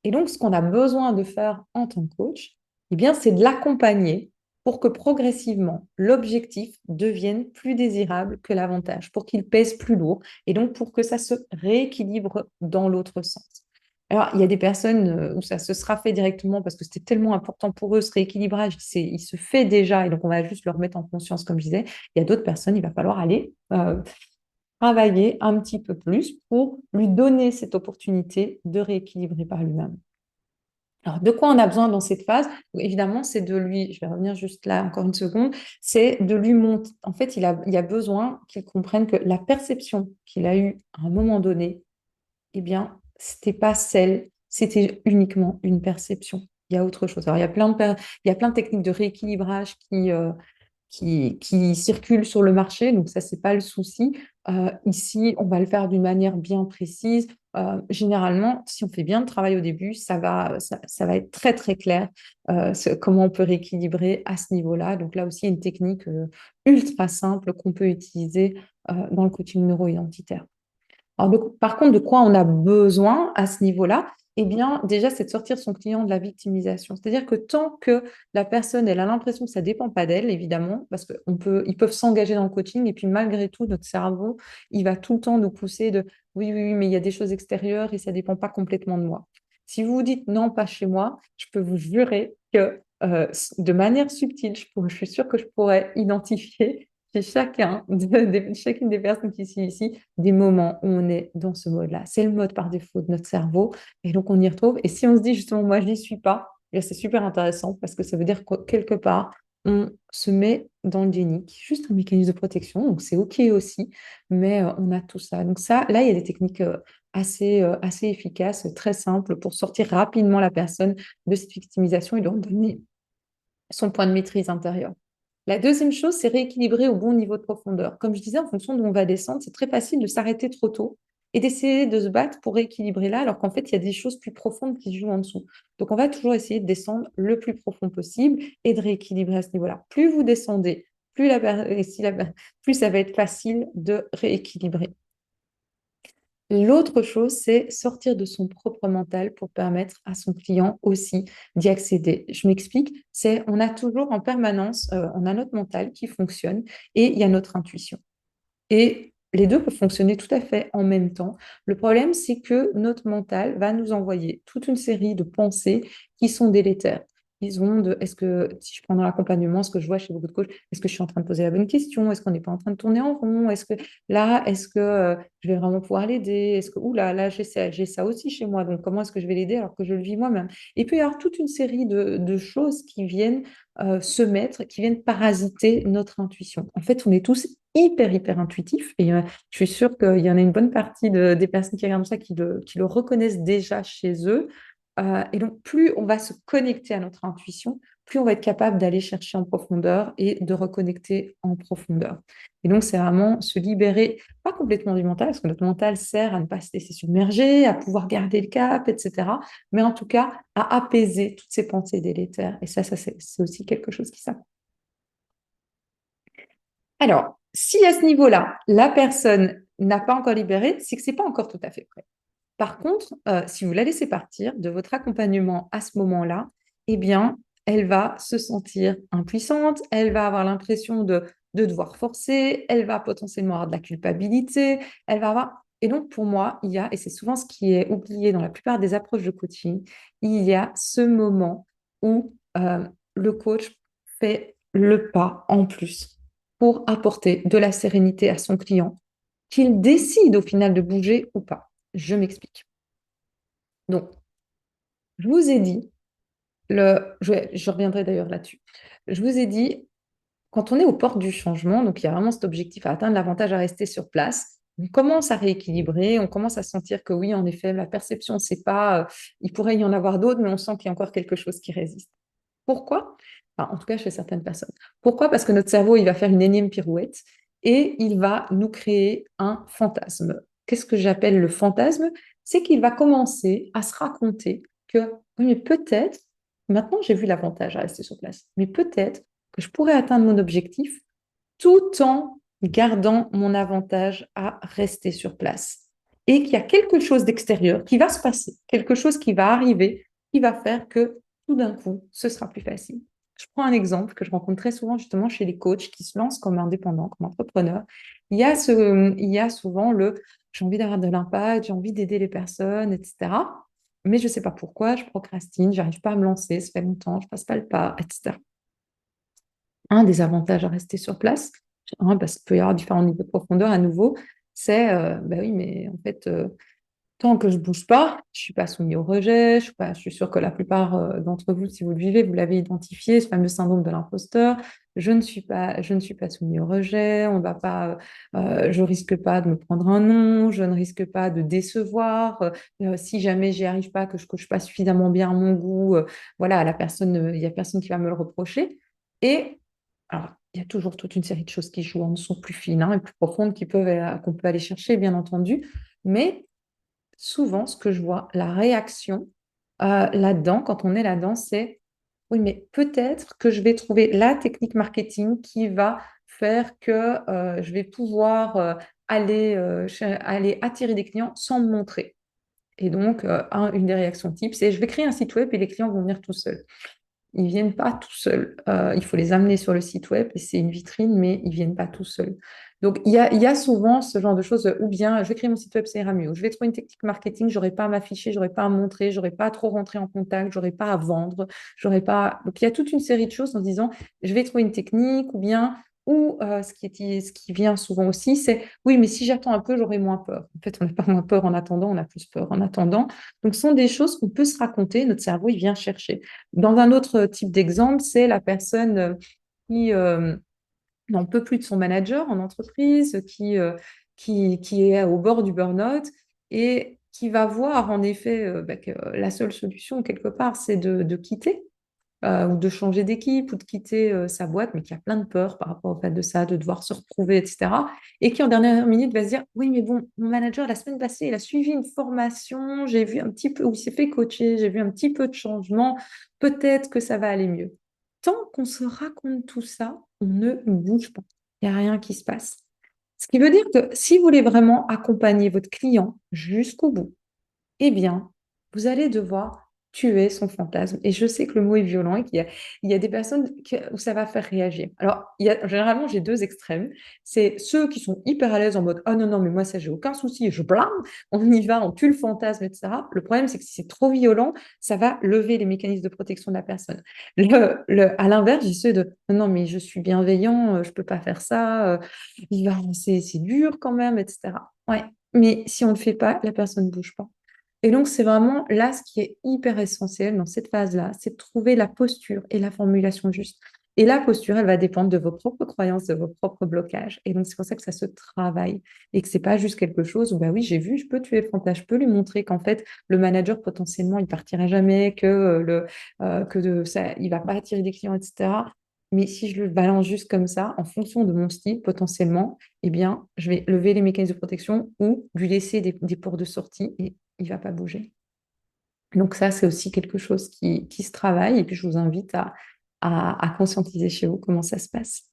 A: Et donc, ce qu'on a besoin de faire en tant que coach, eh bien, c'est de l'accompagner pour que progressivement, l'objectif devienne plus désirable que l'avantage, pour qu'il pèse plus lourd et donc pour que ça se rééquilibre dans l'autre sens. Alors, il y a des personnes où ça se sera fait directement parce que c'était tellement important pour eux, ce rééquilibrage, il se fait déjà et donc on va juste le remettre en conscience, comme je disais. Il y a d'autres personnes, il va falloir aller travailler un petit peu plus pour lui donner cette opportunité de rééquilibrer par lui-même. Alors, de quoi on a besoin dans cette phase? Évidemment, c'est de lui, je vais revenir juste là encore une seconde, c'est de lui montrer, en fait, il a besoin qu'il comprenne que la perception qu'il a eue à un moment donné, eh bien, c'était pas celle, c'était uniquement une perception. Il y a autre chose. Alors, il y a plein de techniques de rééquilibrage qui circulent sur le marché, donc ça, c'est pas le souci. Ici, on va le faire d'une manière bien précise. Généralement, si on fait bien le travail au début, ça va être très, très clair comment on peut rééquilibrer à ce niveau-là. Donc là aussi, il y a une technique ultra simple qu'on peut utiliser dans le coaching neuro-identitaire. Alors, par contre, de quoi on a besoin à ce niveau-là? Eh bien, déjà, c'est de sortir son client de la victimisation. C'est-à-dire que tant que la personne, elle a l'impression que ça ne dépend pas d'elle, évidemment, parce ils peuvent s'engager dans le coaching, et puis malgré tout, notre cerveau, il va tout le temps nous pousser de oui, oui, oui, mais il y a des choses extérieures et ça ne dépend pas complètement de moi. Si vous vous dites non, pas chez moi, je peux vous jurer que de manière subtile, je suis sûre que je pourrais identifier chez chacune des personnes qui sont ici des moments où on est dans ce mode-là. C'est le mode par défaut de notre cerveau. Et donc, on y retrouve. Et si on se dit justement, moi, je n'y suis pas, eh c'est super intéressant parce que ça veut dire que quelque part, on se met dans le déni, qui est juste un mécanisme de protection. Donc, c'est OK aussi, mais on a tout ça. Donc, ça, là, il y a des techniques assez efficaces, très simples pour sortir rapidement la personne de cette victimisation et de redonner son point de maîtrise intérieur. La deuxième chose, c'est rééquilibrer au bon niveau de profondeur. Comme je disais, en fonction d'où on va descendre, c'est très facile de s'arrêter trop tôt et d'essayer de se battre pour rééquilibrer là, alors qu'en fait, il y a des choses plus profondes qui se jouent en dessous. Donc, on va toujours essayer de descendre le plus profond possible et de rééquilibrer à ce niveau-là. Plus vous descendez, plus ça va être facile de rééquilibrer. L'autre chose, c'est sortir de son propre mental pour permettre à son client aussi d'y accéder. Je m'explique, c'est on a toujours en permanence, on a notre mental qui fonctionne et il y a notre intuition. Et les deux peuvent fonctionner tout à fait en même temps. Le problème, c'est que notre mental va nous envoyer toute une série de pensées qui sont délétères. Ils ont est-ce que, si je prends dans l'accompagnement, ce que je vois chez beaucoup de coachs, est-ce que je suis en train de poser la bonne question? Est-ce qu'on n'est pas en train de tourner en rond? Est-ce que je vais vraiment pouvoir l'aider? Est-ce que, oula, là, j'ai ça aussi chez moi, donc comment est-ce que je vais l'aider alors que je le vis moi-même? Et puis, il y avoir toute une série de choses qui viennent se mettre, qui viennent parasiter notre intuition. En fait, on est tous hyper, hyper intuitifs et je suis sûre qu'il y en a une bonne partie des personnes qui regardent ça qui le reconnaissent déjà chez eux. Et donc, plus on va se connecter à notre intuition, plus on va être capable d'aller chercher en profondeur et de reconnecter en profondeur. Et donc, c'est vraiment se libérer, pas complètement du mental, parce que notre mental sert à ne pas se laisser submerger, à pouvoir garder le cap, etc. Mais en tout cas, à apaiser toutes ces pensées délétères. Et ça c'est aussi quelque chose qui s'apprend. Alors, si à ce niveau-là, la personne n'a pas encore libéré, c'est que c'est pas encore tout à fait prêt. Par contre, si vous la laissez partir de votre accompagnement à ce moment-là, eh bien, elle va se sentir impuissante, elle va avoir l'impression de devoir forcer, elle va potentiellement avoir de la culpabilité, elle va avoir... Et donc, pour moi, il y a, et c'est souvent ce qui est oublié dans la plupart des approches de coaching, il y a ce moment où le coach fait le pas en plus pour apporter de la sérénité à son client, qu'il décide au final de bouger ou pas. Je m'explique. Donc, je vous ai dit, je reviendrai d'ailleurs là-dessus. Je vous ai dit, quand on est aux portes du changement, donc il y a vraiment cet objectif à atteindre, l'avantage à rester sur place, on commence à rééquilibrer, on commence à sentir que oui, en effet, la perception, c'est pas, il pourrait y en avoir d'autres, mais on sent qu'il y a encore quelque chose qui résiste. Pourquoi? Enfin, en tout cas, chez certaines personnes. Pourquoi? Parce que notre cerveau, il va faire une énième pirouette et il va nous créer un fantasme. Qu'est-ce que j'appelle le fantasme? C'est qu'il va commencer à se raconter que, oui, mais peut-être, maintenant j'ai vu l'avantage à rester sur place, mais peut-être que je pourrais atteindre mon objectif tout en gardant mon avantage à rester sur place. Et qu'il y a quelque chose d'extérieur qui va se passer, quelque chose qui va arriver, qui va faire que tout d'un coup, ce sera plus facile. Je prends un exemple que je rencontre très souvent justement chez les coachs qui se lancent comme indépendants, comme entrepreneurs. Il y a souvent j'ai envie d'avoir de l'impact, j'ai envie d'aider les personnes, etc. Mais je ne sais pas pourquoi, je procrastine, j'arrive pas à me lancer, ça fait longtemps, je passe pas le pas, etc. Un des avantages à rester sur place, parce qu'il peut y avoir différents niveaux de profondeur à nouveau, c'est, bah oui, mais en fait, Tant que je bouge pas, je suis pas soumis au rejet. Je suis sûre que la plupart d'entre vous, si vous le vivez, vous l'avez identifié, ce fameux syndrome de l'imposteur. Je ne suis pas soumis au rejet. On va pas, je risque pas de me prendre un non. Je ne risque pas de décevoir. Si jamais j'y arrive pas, que je coche pas suffisamment bien à mon goût, voilà, la personne, il y a personne qui va me le reprocher. Et alors, il y a toujours toute une série de choses qui jouent en dessous, plus fines, hein, et plus profondes, qu'on peut aller chercher, bien entendu. Mais souvent, ce que je vois, la réaction là-dedans, quand on est là-dedans, c'est oui, mais peut-être que je vais trouver la technique marketing qui va faire que je vais pouvoir aller attirer des clients sans me montrer. Et donc, une des réactions types, c'est je vais créer un site web et les clients vont venir tout seuls. Ils viennent pas tout seuls. Il faut les amener sur le site web et c'est une vitrine, mais ils viennent pas tout seuls. Donc, il y a souvent ce genre de choses, ou bien je vais créer mon site web, ça ira mieux. Je vais trouver une technique marketing, j'aurai pas à m'afficher, j'aurai pas à montrer, j'aurai pas à trop rentrer en contact, j'aurai pas à vendre, j'aurai pas. Donc, il y a toute une série de choses en se disant, je vais trouver une technique, ce qui vient souvent aussi, c'est oui, mais si j'attends un peu, j'aurai moins peur. En fait, on n'a pas moins peur en attendant, on a plus peur en attendant. Donc, ce sont des choses qu'on peut se raconter, notre cerveau, il vient chercher. Dans un autre type d'exemple, c'est la personne qui n'en peut plus de son manager en entreprise, qui est au bord du burn-out et qui va voir en effet que la seule solution, quelque part, c'est de quitter ou de changer d'équipe ou de quitter sa boîte, mais qui a plein de peur par rapport au fait de ça, de devoir se retrouver, etc. Et qui en dernière minute va se dire, oui, mais bon, mon manager, la semaine passée, il a suivi une formation, j'ai vu un petit peu, où il s'est fait coacher, j'ai vu un petit peu de changement, peut-être que ça va aller mieux. Tant qu'on se raconte tout ça, on ne bouge pas. Il n'y a rien qui se passe. Ce qui veut dire que si vous voulez vraiment accompagner votre client jusqu'au bout, eh bien, vous allez devoir tuer son fantasme. Et je sais que le mot est violent et il y a des personnes où ça va faire réagir. Alors, généralement, j'ai deux extrêmes. C'est ceux qui sont hyper à l'aise en mode, oh non, non, mais moi, ça, j'ai aucun souci, je blâme, on y va, on tue le fantasme, etc. Le problème, c'est que si c'est trop violent, ça va lever les mécanismes de protection de la personne. À l'inverse, j'ai ceux de, non, non, mais je suis bienveillant, je peux pas faire ça, c'est dur quand même, etc. Ouais, mais si on ne le fait pas, la personne ne bouge pas. Et donc, c'est vraiment là ce qui est hyper essentiel dans cette phase-là, c'est de trouver la posture et la formulation juste. Et la posture, elle va dépendre de vos propres croyances, de vos propres blocages. Et donc, c'est pour ça que ça se travaille et que c'est pas juste quelque chose où, bah oui, j'ai vu, je peux tuer Fanta, je peux lui montrer qu'en fait, le manager, potentiellement, il partira jamais, il va pas attirer des clients, etc. Mais si je le balance juste comme ça, en fonction de mon style, potentiellement, eh bien, je vais lever les mécanismes de protection ou lui laisser des ports de sortie et il ne va pas bouger. Donc ça, c'est aussi quelque chose qui se travaille et puis je vous invite à conscientiser chez vous comment ça se passe.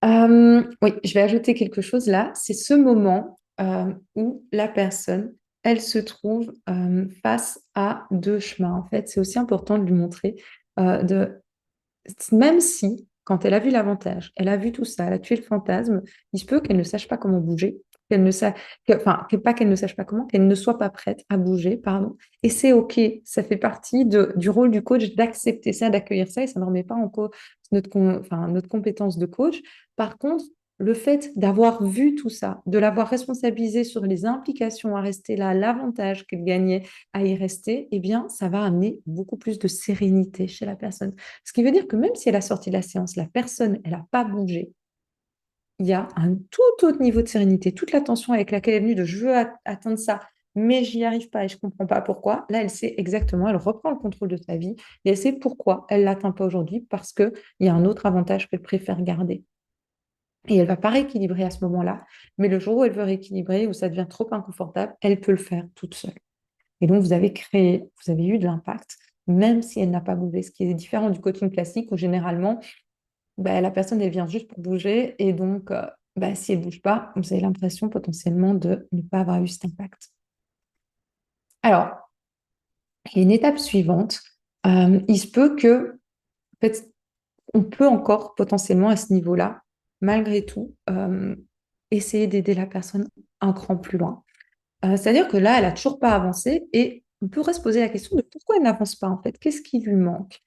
A: Oui, je vais ajouter quelque chose là. C'est ce moment où la personne, elle se trouve face à deux chemins. En fait, c'est aussi important de lui montrer de même si, quand elle a vu l'avantage, elle a vu tout ça, elle a tué le fantasme, il se peut qu'elle ne sache pas comment bouger, pas qu'elle ne sache pas comment, qu'elle ne soit pas prête à bouger, pardon. Et c'est OK, ça fait partie du rôle du coach d'accepter ça, d'accueillir ça, et ça ne remet pas en cause notre compétence de coach. Par contre, le fait d'avoir vu tout ça, de l'avoir responsabilisé sur les implications à rester là, l'avantage qu'elle gagnait à y rester, eh bien, ça va amener beaucoup plus de sérénité chez la personne. Ce qui veut dire que même si elle a sorti de la séance, la personne, elle n'a pas bougé, il y a un tout autre niveau de sérénité. Toute la tension avec laquelle elle est venue de je veux atteindre ça, mais j'y arrive pas et je ne comprends pas pourquoi. Là, elle sait exactement, elle reprend le contrôle de sa vie et elle sait pourquoi elle ne l'atteint pas aujourd'hui parce qu'il y a un autre avantage qu'elle préfère garder. Et elle ne va pas rééquilibrer à ce moment-là, mais le jour où elle veut rééquilibrer, où ça devient trop inconfortable, elle peut le faire toute seule. Et donc, vous avez eu de l'impact, même si elle n'a pas bougé, ce qui est différent du coaching classique où généralement, bah, la personne, elle vient juste pour bouger. Et donc, bah, si elle ne bouge pas, vous avez l'impression potentiellement de ne pas avoir eu cet impact. Alors, il y a une étape suivante. Il se peut que, en fait, on peut encore potentiellement à ce niveau-là, malgré tout, essayer d'aider la personne un cran plus loin. C'est-à-dire que là, elle n'a toujours pas avancé et on pourrait se poser la question de pourquoi elle n'avance pas en fait. Qu'est-ce qui lui manque?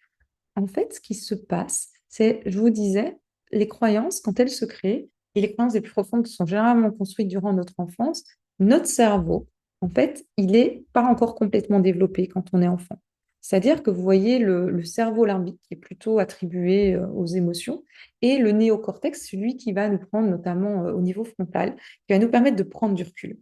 A: En fait, ce qui se passe, c'est, je vous disais, les croyances, quand elles se créent, et les croyances les plus profondes qui sont généralement construites durant notre enfance, notre cerveau en fait, il n'est pas encore complètement développé quand on est enfant. C'est-à-dire que vous voyez le cerveau limbique qui est plutôt attribué aux émotions et le néocortex, celui qui va nous prendre notamment au niveau frontal, qui va nous permettre de prendre du recul.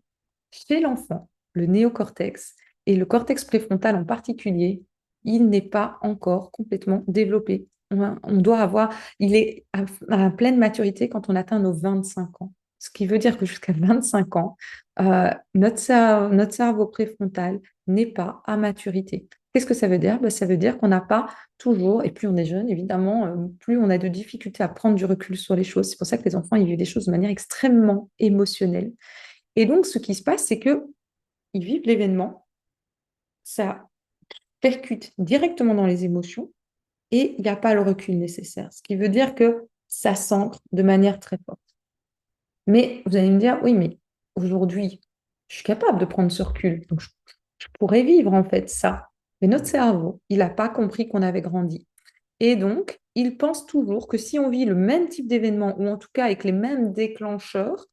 A: Chez l'enfant, le néocortex et le cortex préfrontal en particulier, il n'est pas encore complètement développé. On doit avoir, il est à pleine maturité quand on atteint nos 25 ans. Ce qui veut dire que jusqu'à 25 ans, notre cerveau préfrontal n'est pas à maturité. Qu'est-ce que ça veut dire? Ben, ça veut dire qu'on n'a pas toujours, et plus on est jeune, évidemment, plus on a de difficultés à prendre du recul sur les choses. C'est pour ça que les enfants, ils vivent des choses de manière extrêmement émotionnelle. Et donc, ce qui se passe, c'est que ils vivent l'événement, ça percute directement dans les émotions et il n'y a pas le recul nécessaire. Ce qui veut dire que ça s'ancre de manière très forte. Mais vous allez me dire, oui, mais aujourd'hui, je suis capable de prendre ce recul. Donc, je pourrais vivre en fait ça. Mais notre cerveau, il n'a pas compris qu'on avait grandi. Et donc, il pense toujours que si on vit le même type d'événement, ou en tout cas avec les mêmes déclencheurs,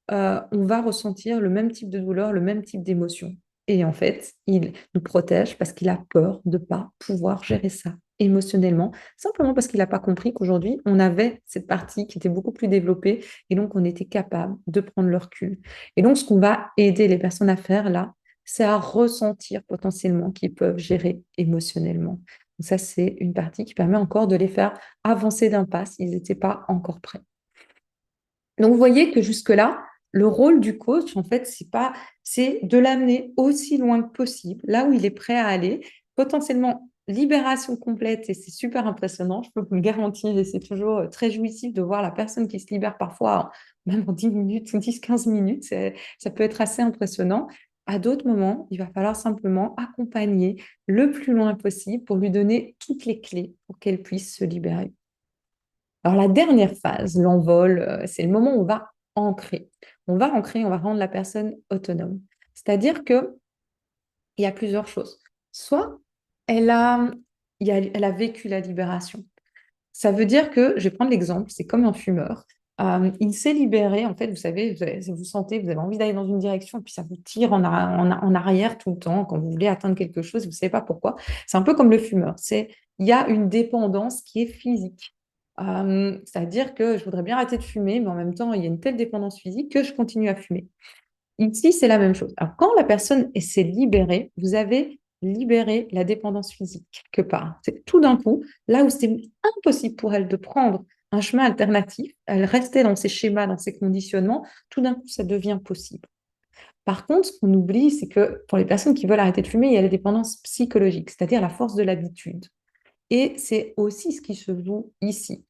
A: on va ressentir le même type de douleur, le même type d'émotion. Et en fait, il nous protège parce qu'il a peur de ne pas pouvoir gérer ça émotionnellement, simplement parce qu'il n'a pas compris qu'aujourd'hui, on avait cette partie qui était beaucoup plus développée et donc on était capable de prendre le recul. Et donc, ce qu'on va aider les personnes à faire là, c'est à ressentir potentiellement qu'ils peuvent gérer émotionnellement. Donc ça, c'est une partie qui permet encore de les faire avancer d'un pas s'ils n'étaient pas encore prêts. Donc, vous voyez que jusque-là, le rôle du coach, en fait, c'est de l'amener aussi loin que possible, là où il est prêt à aller, potentiellement libération complète, et c'est super impressionnant, je peux vous le garantir, et c'est toujours très jouissif de voir la personne qui se libère parfois, même en 10 minutes, 10-15 minutes, ça peut être assez impressionnant. À d'autres moments, il va falloir simplement accompagner le plus loin possible pour lui donner toutes les clés pour qu'elle puisse se libérer. Alors, la dernière phase, l'envol, c'est le moment où on va ancrer. On va ancrer, on va rendre la personne autonome. C'est-à-dire qu'il y a plusieurs choses. Soit elle a, elle a vécu la libération. Ça veut dire que, je vais prendre l'exemple, c'est comme un fumeur. Il s'est libéré, en fait, vous savez, vous sentez, vous avez envie d'aller dans une direction, puis ça vous tire en arrière tout le temps quand vous voulez atteindre quelque chose, vous ne savez pas pourquoi. C'est un peu comme le fumeur. Il y a une dépendance qui est physique. C'est-à-dire que je voudrais bien arrêter de fumer, mais en même temps, il y a une telle dépendance physique que je continue à fumer. Ici, c'est la même chose. Alors, quand la personne s'est libérée, vous avez libéré la dépendance physique quelque part. C'est tout d'un coup, là où c'était impossible pour elle de prendre un chemin alternatif, elle restait dans ses schémas, dans ses conditionnements, tout d'un coup, ça devient possible. Par contre, ce qu'on oublie, c'est que pour les personnes qui veulent arrêter de fumer, il y a la dépendance psychologique, c'est-à-dire la force de l'habitude. Et c'est aussi ce qui se joue ici.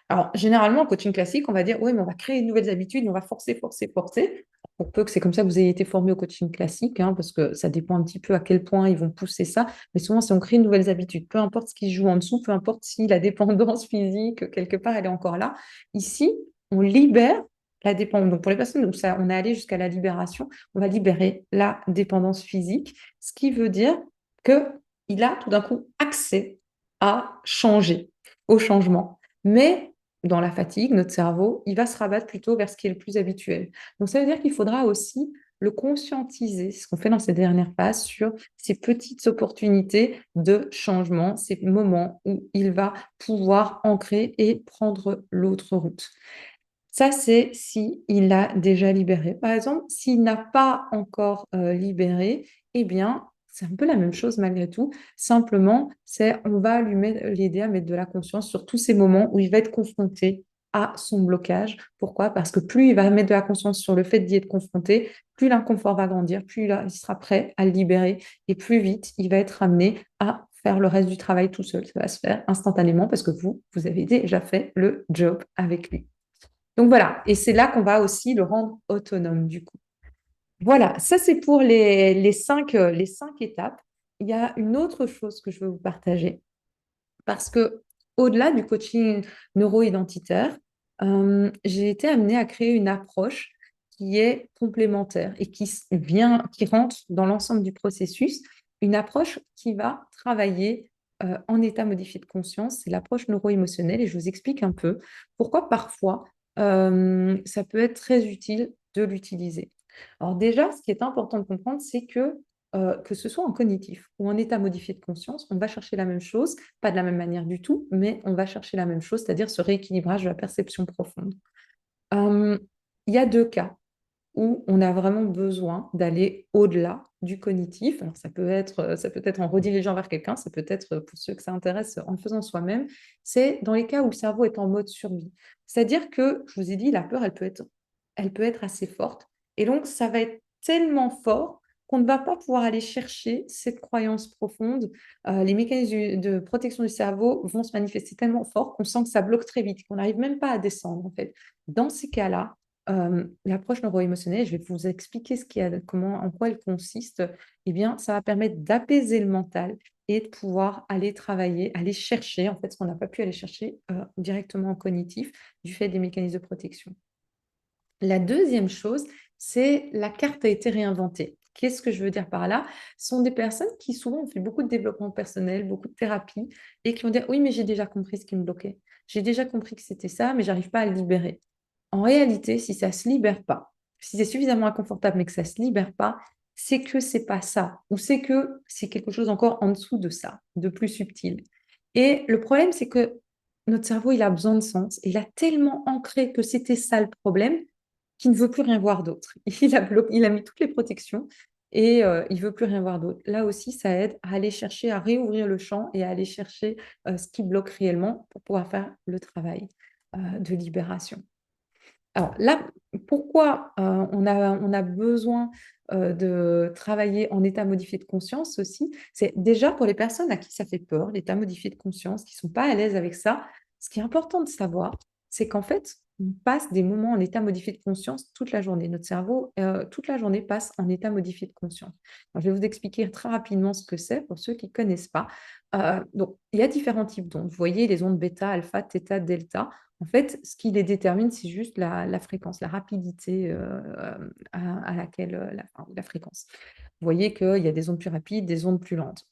A: Alors, généralement, en coaching classique, on va dire, oui, mais on va créer de nouvelles habitudes, on va forcer, forcer, forcer. Pour peu que c'est comme ça que vous ayez été formé au coaching classique, hein, parce que ça dépend un petit peu à quel point ils vont pousser ça. Mais souvent, c'est on crée de nouvelles habitudes. Peu importe ce qui se joue en dessous, peu importe si la dépendance physique, quelque part, elle est encore là. Ici, on libère la dépendance. Donc, pour les personnes où ça, on est allé jusqu'à la libération, on va libérer la dépendance physique, ce qui veut dire qu'il a tout d'un coup accès à changer, au changement. Mais dans la fatigue, notre cerveau, il va se rabattre plutôt vers ce qui est le plus habituel. Donc, ça veut dire qu'il faudra aussi le conscientiser, ce qu'on fait dans ces dernières phases, sur ces petites opportunités de changement, ces moments où il va pouvoir ancrer et prendre l'autre route. Ça, c'est si il a déjà libéré. Par exemple, s'il n'a pas encore libéré, eh bien, c'est un peu la même chose malgré tout. Simplement, on va l'aider à mettre de la conscience sur tous ces moments où il va être confronté à son blocage. Pourquoi? Parce que plus il va mettre de la conscience sur le fait d'y être confronté, plus l'inconfort va grandir, plus il sera prêt à le libérer et plus vite il va être amené à faire le reste du travail tout seul. Ça va se faire instantanément parce que vous avez déjà fait le job avec lui. Donc voilà, et c'est là qu'on va aussi le rendre autonome du coup. Voilà, ça c'est pour les cinq étapes. Il y a une autre chose que je veux vous partager, parce que au-delà du coaching neuro-identitaire, j'ai été amenée à créer une approche qui est complémentaire et qui rentre dans l'ensemble du processus, une approche qui va travailler en état modifié de conscience, c'est l'approche neuro-émotionnelle et je vous explique un peu pourquoi parfois ça peut être très utile de l'utiliser. Alors déjà, ce qui est important de comprendre, c'est que ce soit en cognitif ou en état modifié de conscience, on va chercher la même chose, pas de la même manière du tout, mais on va chercher la même chose, c'est-à-dire ce rééquilibrage de la perception profonde. Euh, il y a deux cas où on a vraiment besoin d'aller au-delà du cognitif. Alors ça peut être en redirigeant vers quelqu'un, ça peut être pour ceux que ça intéresse en le faisant soi-même. C'est dans les cas où le cerveau est en mode survie. C'est-à-dire que, je vous ai dit, la peur, elle peut être assez forte. Et donc, ça va être tellement fort qu'on ne va pas pouvoir aller chercher cette croyance profonde. Les mécanismes de protection du cerveau vont se manifester tellement fort qu'on sent que ça bloque très vite, qu'on n'arrive même pas à descendre, en fait. Dans ces cas-là, l'approche neuro-émotionnelle, je vais vous expliquer comment, en quoi elle consiste. Eh bien, ça va permettre d'apaiser le mental et de pouvoir aller travailler, aller chercher, en fait, ce qu'on n'a pas pu aller chercher directement en cognitif du fait des mécanismes de protection. La deuxième chose, c'est la carte a été réinventée. Qu'est-ce que je veux dire par là? Ce sont des personnes qui souvent ont fait beaucoup de développement personnel, beaucoup de thérapie, et qui vont dire, oui, mais j'ai déjà compris ce qui me bloquait. J'ai déjà compris que c'était ça, mais j'arrive pas à le libérer. En réalité, si ça se libère pas, si c'est suffisamment inconfortable mais que ça se libère pas, c'est que c'est pas ça, ou c'est que c'est quelque chose encore en dessous de ça, de plus subtil. Et le problème, c'est que notre cerveau, il a besoin de sens. Et il a tellement ancré que c'était ça le problème qu'il ne veut plus rien voir d'autre. Il a mis toutes les protections et il veut plus rien voir d'autre. Là aussi, ça aide à aller chercher, à réouvrir le champ et à aller chercher ce qui bloque réellement pour pouvoir faire le travail de libération. Alors là, pourquoi on a besoin de travailler en état modifié de conscience aussi? C'est déjà pour les personnes à qui ça fait peur, l'état modifié de conscience, qui ne sont pas à l'aise avec ça. Ce qui est important de savoir, c'est qu'en fait, on passe des moments en état modifié de conscience toute la journée. Notre cerveau, toute la journée, passe en état modifié de conscience. Alors, je vais vous expliquer très rapidement ce que c'est pour ceux qui ne connaissent pas. Donc, il y a différents types d'ondes. Vous voyez les ondes bêta, alpha, theta, delta. En fait, ce qui les détermine, c'est juste la fréquence, la rapidité à laquelle la fréquence. Vous voyez qu'il y a des ondes plus rapides, des ondes plus lentes.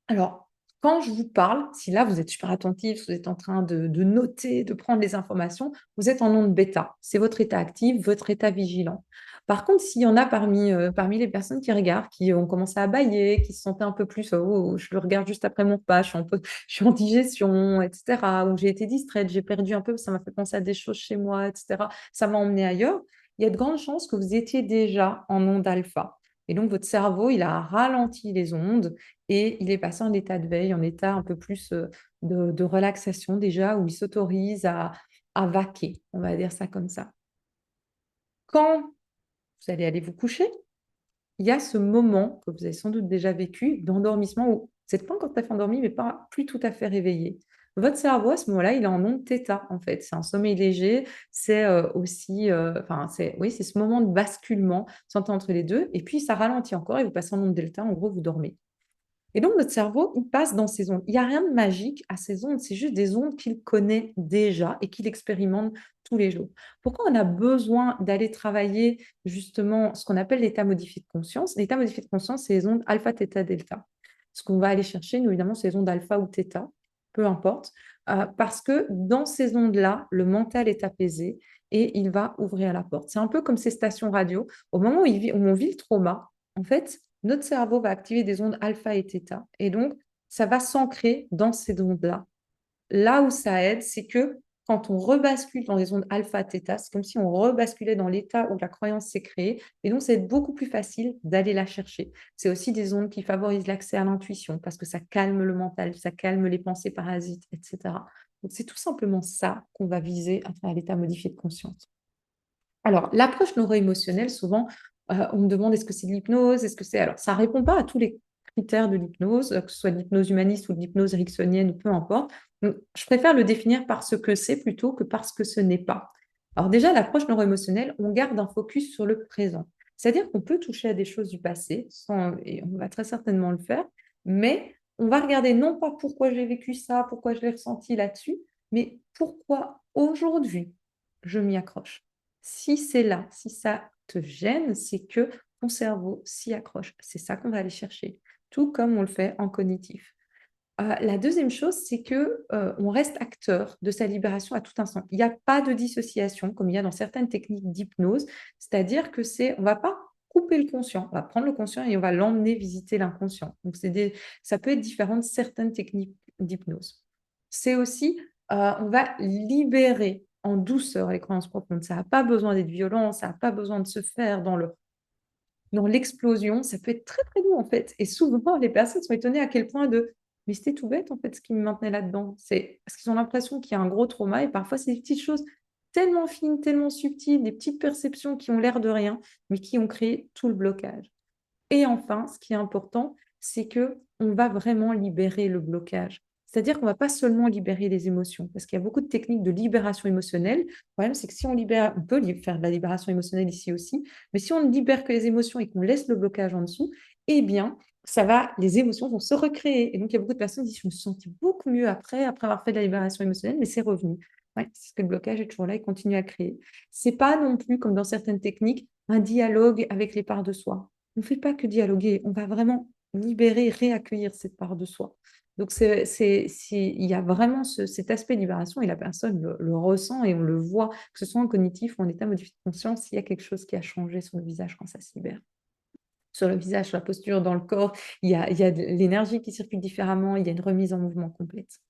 A: Alors, quand je vous parle, si là vous êtes super attentif, vous êtes en train de noter, de prendre les informations, vous êtes en onde bêta. C'est votre état actif, votre état vigilant. Par contre, s'il y en a parmi les personnes qui regardent, qui ont commencé à bâiller, qui se sentaient un peu plus, oh, je le regarde juste après mon repas, je suis en digestion, etc., ou j'ai été distraite, j'ai perdu un peu, ça m'a fait penser à des choses chez moi, etc., ça m'a emmené ailleurs, il y a de grandes chances que vous étiez déjà en onde alpha. Et donc, votre cerveau, il a ralenti les ondes et il est passé en état de veille, en état un peu plus de relaxation déjà, où il s'autorise à vaquer, on va dire ça comme ça. Quand vous allez aller vous coucher, il y a ce moment que vous avez sans doute déjà vécu d'endormissement où vous n'êtes pas encore tout à fait endormi, mais pas plus tout à fait réveillé. Votre cerveau, à ce moment-là, il est en onde θ, en fait. C'est un sommeil léger. C'est aussi, enfin, oui, c'est ce moment de basculement entre les deux. Et puis, ça ralentit encore et vous passez en onde delta. En gros, vous dormez. Et donc, notre cerveau, il passe dans ces ondes. Il n'y a rien de magique à ces ondes, c'est juste des ondes qu'il connaît déjà et qu'il expérimente tous les jours. Pourquoi on a besoin d'aller travailler justement ce qu'on appelle l'état modifié de conscience? L'état modifié de conscience, c'est les ondes alpha, theta, delta. Ce qu'on va aller chercher, nous, évidemment, c'est les ondes alpha ou theta, peu importe, parce que dans ces ondes-là, le mental est apaisé et il va ouvrir la porte. C'est un peu comme ces stations radio. Au moment où on vit le trauma, en fait, notre cerveau va activer des ondes alpha et theta. Et donc, ça va s'ancrer dans ces ondes-là. Là où ça aide, c'est que quand on rebascule dans les ondes alpha, theta, c'est comme si on rebasculait dans l'état où la croyance s'est créée. Et donc, c'est beaucoup plus facile d'aller la chercher. C'est aussi des ondes qui favorisent l'accès à l'intuition parce que ça calme le mental, ça calme les pensées parasites, etc. Donc, c'est tout simplement ça qu'on va viser à travers l'état modifié de conscience. Alors, l'approche neuro-émotionnelle, souvent, on me demande est-ce que c'est de l'hypnose, est-ce que c'est... Alors, ça ne répond pas à tous les critères de l'hypnose, que ce soit de l'hypnose humaniste ou de l'hypnose ericksonienne, ou peu importe. Donc, je préfère le définir par ce que c'est plutôt que par ce que ce n'est pas. Alors déjà, l'approche neuro-émotionnelle, on garde un focus sur le présent. C'est-à-dire qu'on peut toucher à des choses du passé, et on va très certainement le faire, mais on va regarder non pas pourquoi j'ai vécu ça, pourquoi je l'ai ressenti là-dessus, mais pourquoi aujourd'hui je m'y accroche. Si c'est là, si ça te gêne, c'est que ton cerveau s'y accroche. C'est ça qu'on va aller chercher, tout comme on le fait en cognitif. La deuxième chose, c'est que on reste acteur de sa libération à tout instant. Il n'y a pas de dissociation comme il y a dans certaines techniques d'hypnose, c'est-à-dire que on va pas couper le conscient, on va prendre le conscient et on va l'emmener visiter l'inconscient. Donc ça peut être différent de certaines techniques d'hypnose. C'est aussi, on va libérer en douceur les croyances profondes. Ça n'a pas besoin d'être violent, ça n'a pas besoin de se faire dans l'explosion, ça peut être très, très doux, en fait. Et souvent, les personnes sont étonnées à quel point mais c'était tout bête, en fait, ce qui me maintenait là-dedans. C'est parce qu'ils ont l'impression qu'il y a un gros trauma et parfois, c'est des petites choses tellement fines, tellement subtiles, des petites perceptions qui ont l'air de rien, mais qui ont créé tout le blocage. Et enfin, ce qui est important, c'est que on va vraiment libérer le blocage. C'est-à-dire qu'on ne va pas seulement libérer les émotions, parce qu'il y a beaucoup de techniques de libération émotionnelle. Le problème, c'est que si on libère, on peut faire de la libération émotionnelle ici aussi, mais si on ne libère que les émotions et qu'on laisse le blocage en dessous, eh bien, les émotions vont se recréer. Et donc, il y a beaucoup de personnes qui disent, je me suis sentie beaucoup mieux après avoir fait de la libération émotionnelle, mais c'est revenu. Ouais, c'est parce que le blocage est toujours là et continue à créer. C'est pas non plus, comme dans certaines techniques, un dialogue avec les parts de soi. On ne fait pas que dialoguer, on va vraiment libérer, réaccueillir cette part de soi. Donc, il y a vraiment cet aspect de libération et la personne le ressent et on le voit, que ce soit en cognitif ou en état modifié de conscience, il y a quelque chose qui a changé sur le visage quand ça se libère. Sur le visage, sur la posture, dans le corps, il y a de l'énergie qui circule différemment, il y a une remise en mouvement complète.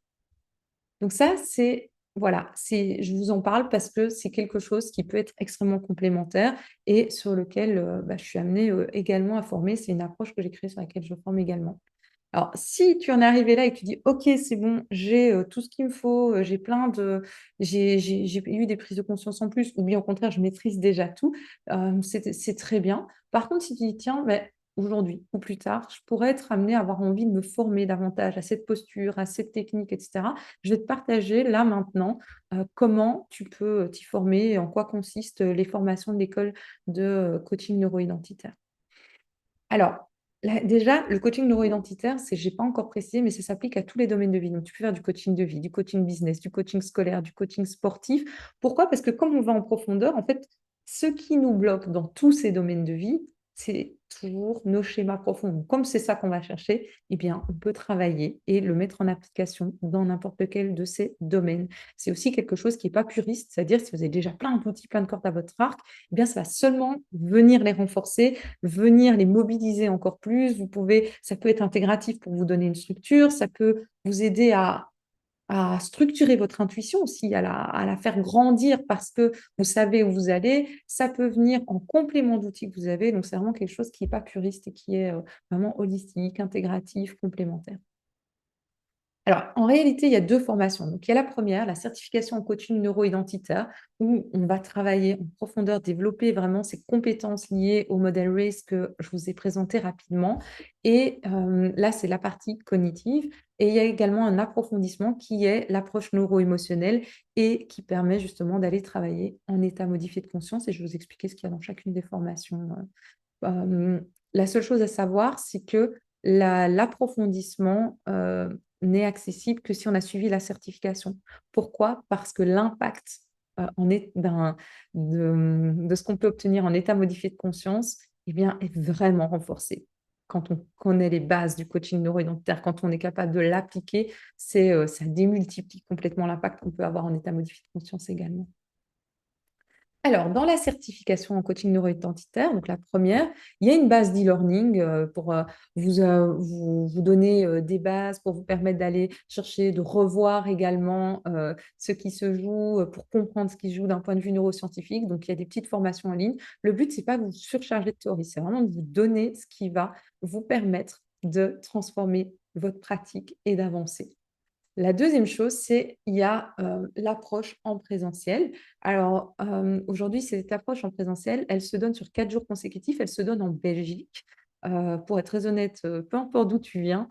A: Donc ça, voilà, je vous en parle parce que c'est quelque chose qui peut être extrêmement complémentaire et sur lequel je suis amenée également à former. C'est une approche que j'ai créée sur laquelle je forme également. Alors, si tu en es arrivé là et que tu dis, OK, c'est bon, j'ai tout ce qu'il me faut, j'ai eu des prises de conscience en plus, ou bien au contraire, je maîtrise déjà tout, c'est très bien. Par contre, si tu dis, tiens, aujourd'hui ou plus tard, je pourrais être amenée à avoir envie de me former davantage à cette posture, à cette technique, etc. Je vais te partager là maintenant comment tu peux t'y former et en quoi consistent les formations de l'école de coaching neuro-identitaire. Alors, déjà, le coaching neuro-identitaire, je n'ai pas encore précisé, mais ça s'applique à tous les domaines de vie. Donc, tu peux faire du coaching de vie, du coaching business, du coaching scolaire, du coaching sportif. Pourquoi? Parce que comme on va en profondeur, en fait, ce qui nous bloque dans tous ces domaines de vie, c'est toujours nos schémas profonds. Donc, comme c'est ça qu'on va chercher, eh bien, on peut travailler et le mettre en application dans n'importe lequel de ces domaines. C'est aussi quelque chose qui n'est pas puriste, c'est-à-dire si vous avez déjà plein d'outils, plein de cordes à votre arc, eh bien, ça va seulement venir les renforcer, venir les mobiliser encore plus. Ça peut être intégratif pour vous donner une structure, ça peut vous aider à structurer votre intuition aussi, à la faire grandir parce que vous savez où vous allez. Ça peut venir en complément d'outils que vous avez. Donc, c'est vraiment quelque chose qui n'est pas puriste et qui est vraiment holistique, intégratif, complémentaire. Alors, en réalité, il y a deux formations. Donc, il y a la première, la certification en coaching neuro-identitaire, où on va travailler en profondeur, développer vraiment ces compétences liées au modèle RACE que je vous ai présenté rapidement. Et là, c'est la partie cognitive. Et il y a également un approfondissement qui est l'approche neuro-émotionnelle et qui permet justement d'aller travailler en état modifié de conscience. Et je vais vous expliquer ce qu'il y a dans chacune des formations. La seule chose à savoir, c'est que l'approfondissement n'est accessible que si on a suivi la certification. Pourquoi? Parce que l'impact de ce qu'on peut obtenir en état modifié de conscience eh bien, est vraiment renforcé. Quand on connaît les bases du coaching neuro-identitaire, quand on est capable de l'appliquer, ça démultiplie complètement l'impact qu'on peut avoir en état modifié de conscience également. Alors, dans la certification en coaching neuro-identitaire, donc la première, il y a une base d'e-learning pour vous donner des bases, pour vous permettre d'aller chercher, de revoir également ce qui se joue, pour comprendre ce qui se joue d'un point de vue neuroscientifique. Donc, il y a des petites formations en ligne. Le but, c'est pas de vous surcharger de théorie, c'est vraiment de vous donner ce qui va vous permettre de transformer votre pratique et d'avancer. La deuxième chose, il y a l'approche en présentiel. Alors, aujourd'hui, cette approche en présentiel, elle se donne sur 4 jours consécutifs. Elle se donne en Belgique. Pour être très honnête, peu importe d'où tu viens,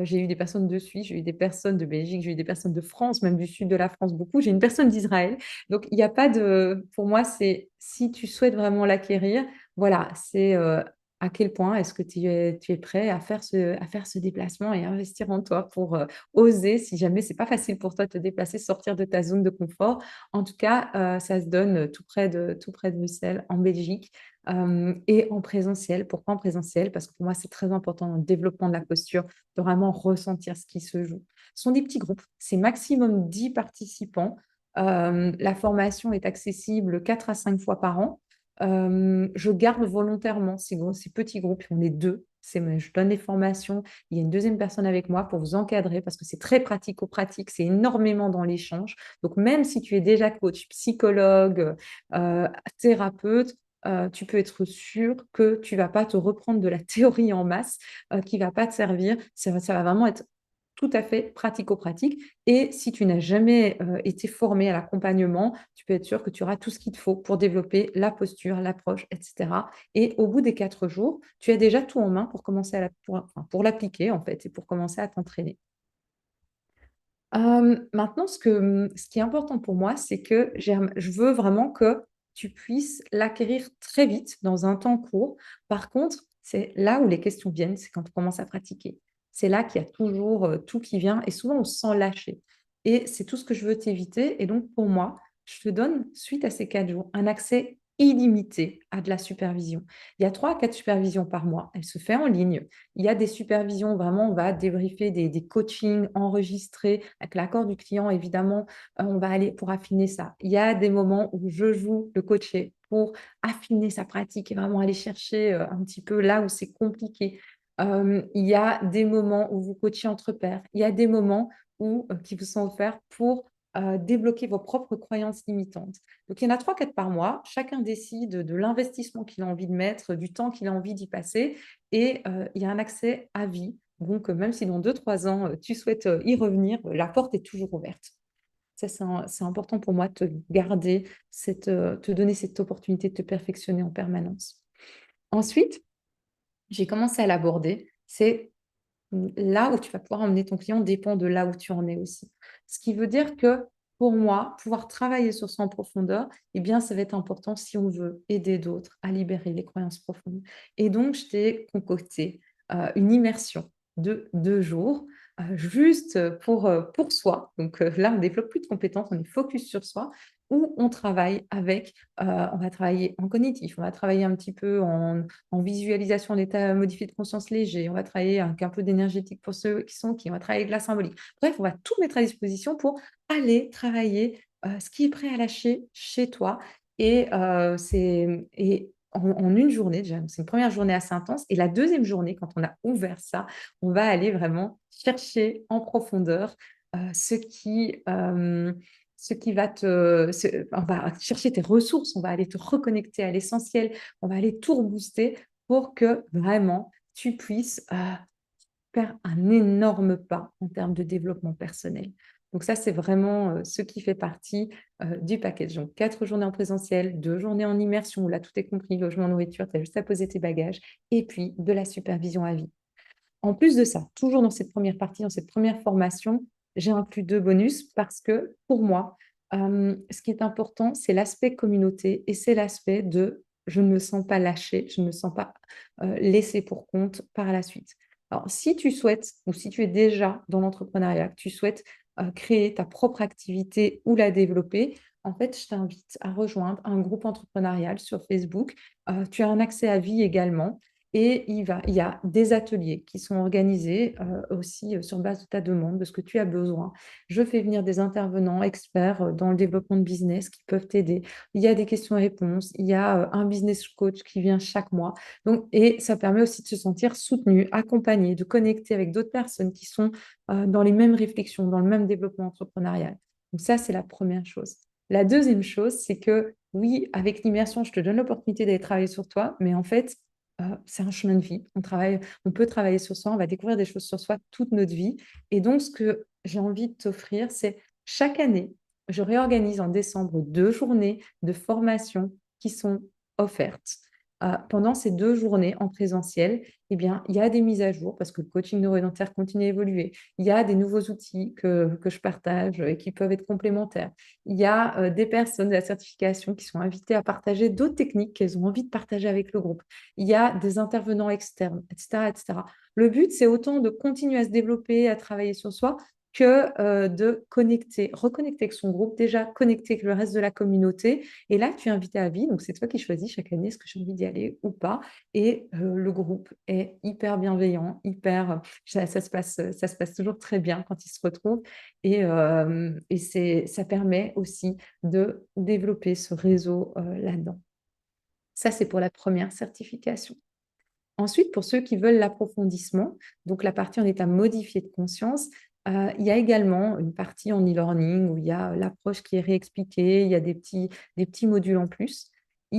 A: j'ai eu des personnes de Suisse, j'ai eu des personnes de Belgique, j'ai eu des personnes de France, même du sud de la France, beaucoup. J'ai une personne d'Israël. Donc, il n'y a pas de... Pour moi, c'est si tu souhaites vraiment l'acquérir, voilà, c'est à quel point est-ce que tu es prêt à faire ce déplacement et investir en toi pour oser, si jamais c'est pas facile pour toi de te déplacer, sortir de ta zone de confort. En tout cas, ça se donne tout près de Bruxelles, en Belgique. et en présentiel. Pourquoi en présentiel? Parce que pour moi, c'est très important dans le développement de la posture, de vraiment ressentir ce qui se joue. Ce sont des petits groupes, c'est maximum 10 participants. La formation est accessible 4 à 5 fois par an. Je garde volontairement ces petits groupes, on est deux. Je donne les formations, il y a une deuxième personne avec moi pour vous encadrer parce que c'est très pratico-pratique, c'est énormément dans l'échange. Donc, même si tu es déjà coach, psychologue, thérapeute, tu peux être sûr que tu ne vas pas te reprendre de la théorie en masse qui ne va pas te servir. Ça va vraiment être tout à fait pratico-pratique. Et si tu n'as jamais été formé à l'accompagnement, tu peux être sûr que tu auras tout ce qu'il te faut pour développer la posture, l'approche, etc. Et au bout des 4 jours, tu as déjà tout en main pour commencer pour l'appliquer en fait et pour commencer à t'entraîner. Maintenant, ce qui est important pour moi, c'est que je veux vraiment que tu puisses l'acquérir très vite, dans un temps court. Par contre, c'est là où les questions viennent, c'est quand on commence à pratiquer. C'est là qu'il y a toujours tout qui vient et souvent on se sent lâché. Et c'est tout ce que je veux t'éviter. Et donc, pour moi, je te donne, suite à ces 4 jours, un accès illimité à de la supervision. Il y a 3 à 4 supervisions par mois. Elle se fait en ligne. Il y a des supervisions, vraiment, on va débriefer des coachings enregistrés avec l'accord du client, évidemment, on va aller pour affiner ça. Il y a des moments où je joue le coaché pour affiner sa pratique et vraiment aller chercher un petit peu là où c'est compliqué. Il y a des moments où vous coachez entre pairs. Il y a des moments qui vous sont offerts pour débloquer vos propres croyances limitantes. Donc, il y en a 3 4 par mois. Chacun décide de l'investissement qu'il a envie de mettre, du temps qu'il a envie d'y passer. Et il y a un accès à vie. Donc, même si dans 2 3 ans, tu souhaites y revenir, la porte est toujours ouverte. Ça, c'est important pour moi de te garder, te donner cette opportunité de te perfectionner en permanence. Ensuite, j'ai commencé à l'aborder. C'est là où tu vas pouvoir emmener ton client dépend de là où tu en es aussi. Ce qui veut dire que pour moi, pouvoir travailler sur ça en profondeur, eh bien, ça va être important si on veut aider d'autres à libérer les croyances profondes. Et donc, je t'ai concocté une immersion de 2 jours, juste pour soi. Donc là, on ne développe plus de compétences, on est focus sur soi, où on travaille on va travailler en cognitif, on va travailler un petit peu en visualisation d'état modifié de conscience léger, on va travailler avec un peu d'énergétique pour ceux qui on va travailler avec la symbolique. Bref, on va tout mettre à disposition pour aller travailler ce qui est prêt à lâcher chez toi. Et en une journée, déjà, c'est une première journée assez intense. Et la deuxième journée, quand on a ouvert ça, on va aller vraiment chercher en profondeur ce qui va on va chercher tes ressources, on va aller te reconnecter à l'essentiel, on va aller tout rebooster pour que vraiment tu puisses faire un énorme pas en termes de développement personnel. Donc ça, c'est vraiment ce qui fait partie du package. Donc 4 journées en présentiel, 2 journées en immersion, où là tout est compris, logement, nourriture, tu as juste à poser tes bagages, et puis de la supervision à vie. En plus de ça, toujours dans cette première partie, dans cette première formation, j'ai inclus 2 bonus parce que pour moi, ce qui est important, c'est l'aspect communauté et c'est l'aspect de je ne me sens pas lâchée, je ne me sens pas laissée pour compte par la suite. Alors, si tu souhaites ou si tu es déjà dans l'entrepreneuriat, que tu souhaites créer ta propre activité ou la développer, en fait, je t'invite à rejoindre un groupe entrepreneurial sur Facebook. Tu as un accès à vie également. Et il y a des ateliers qui sont organisés aussi sur base de ta demande, de ce que tu as besoin. Je fais venir des intervenants experts dans le développement de business qui peuvent t'aider. Il y a des questions-réponses, il y a un business coach qui vient chaque mois. Donc, et ça permet aussi de se sentir soutenu, accompagné, de connecter avec d'autres personnes qui sont dans les mêmes réflexions, dans le même développement entrepreneurial. Donc ça, c'est la première chose. La deuxième chose, c'est que oui, avec l'immersion, je te donne l'opportunité d'aller travailler sur toi, mais en fait, c'est un chemin de vie. On peut travailler sur soi, on va découvrir des choses sur soi toute notre vie. Et donc, ce que j'ai envie de t'offrir, c'est chaque année, je réorganise en décembre 2 journées de formation qui sont offertes. Pendant ces 2 journées en présentiel, eh bien, il y a des mises à jour parce que le coaching neurodentaire continue à évoluer. Il y a des nouveaux outils que je partage et qui peuvent être complémentaires. Il y a des personnes de la certification qui sont invitées à partager d'autres techniques qu'elles ont envie de partager avec le groupe. Il y a des intervenants externes, etc., etc. Le but, c'est autant de continuer à se développer, à travailler sur soi, que de connecter, reconnecter avec son groupe, déjà connecter avec le reste de la communauté. Et là, tu es invité à vie, donc c'est toi qui choisis chaque année est-ce que j'ai envie d'y aller ou pas. Et le groupe est hyper bienveillant, hyper, ça se passe toujours très bien quand ils se retrouvent. Et ça permet aussi de développer ce réseau là-dedans. Ça, c'est pour la première certification. Ensuite, pour ceux qui veulent l'approfondissement, donc la partie en état modifié de conscience, il y a également une partie en e-learning où il y a l'approche qui est réexpliquée, il y a des petits modules en plus. J'ai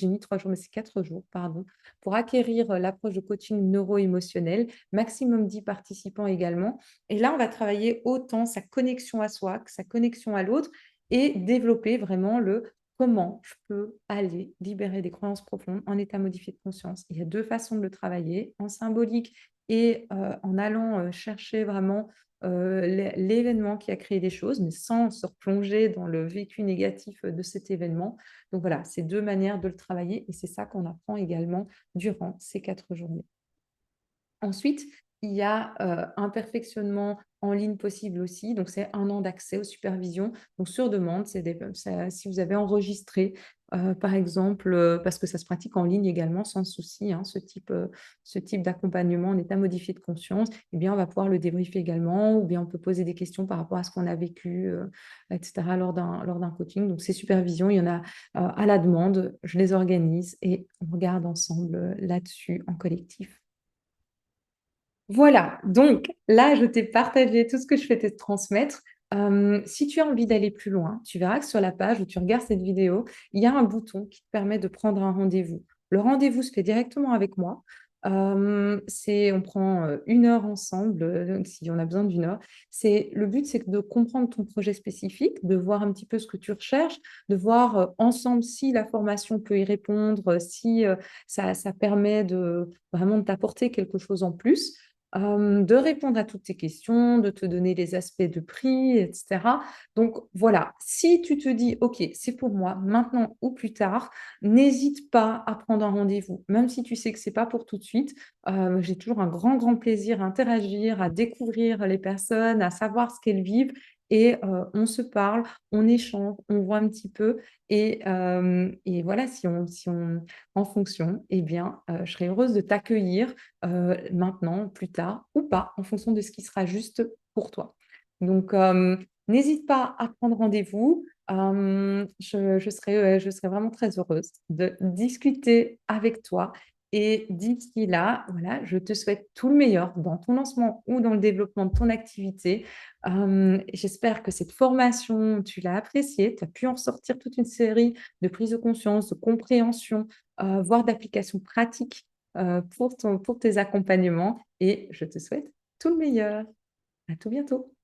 A: mis 3 jours, mais c'est 4 jours, pardon, pour acquérir l'approche de coaching neuro-émotionnel, maximum 10 participants également. Et là, on va travailler autant sa connexion à soi que sa connexion à l'autre et développer vraiment le comment je peux aller libérer des croyances profondes en état modifié de conscience. Il y a 2 façons de le travailler, en symbolique et en allant chercher vraiment l'événement qui a créé des choses, mais sans se replonger dans le vécu négatif de cet événement. Donc voilà, c'est 2 manières de le travailler et c'est ça qu'on apprend également durant ces 4 journées. Ensuite, il y a un perfectionnement en ligne possible aussi. Donc, c'est 1 an d'accès aux supervisions. Donc, sur demande, si vous avez enregistré, par exemple, parce que ça se pratique en ligne également sans souci, hein, ce type d'accompagnement en état modifié de conscience, eh bien, on va pouvoir le débriefer également ou bien on peut poser des questions par rapport à ce qu'on a vécu, etc. lors d'un coaching. Donc, ces supervisions, il y en a à la demande. Je les organise et on regarde ensemble là-dessus en collectif. Voilà, donc là, je t'ai partagé tout ce que je vais te transmettre. Si tu as envie d'aller plus loin, tu verras que sur la page où tu regardes cette vidéo, il y a un bouton qui te permet de prendre un rendez-vous. Le rendez-vous se fait directement avec moi. On prend 1 heure ensemble, si on a besoin d'1 heure. Le but, c'est de comprendre ton projet spécifique, de voir un petit peu ce que tu recherches, de voir ensemble si la formation peut y répondre, si ça permet vraiment de t'apporter quelque chose en plus, de répondre à toutes tes questions, de te donner les aspects de prix, etc. Donc voilà, si tu te dis, OK, c'est pour moi, maintenant ou plus tard, n'hésite pas à prendre un rendez-vous, même si tu sais que c'est pas pour tout de suite. J'ai toujours un grand, grand plaisir à interagir, à découvrir les personnes, à savoir ce qu'elles vivent. Et on se parle, on échange, on voit un petit peu. Et voilà, en fonction, eh bien, je serais heureuse de t'accueillir maintenant, plus tard ou pas, en fonction de ce qui sera juste pour toi. Donc, n'hésite pas à prendre rendez-vous. Je serais vraiment très heureuse de discuter avec toi. Et d'ici là, voilà, je te souhaite tout le meilleur dans ton lancement ou dans le développement de ton activité. J'espère que cette formation, tu l'as appréciée, tu as pu en sortir toute une série de prises de conscience, de compréhension, voire d'applications pratiques pour tes accompagnements et je te souhaite tout le meilleur. À tout bientôt.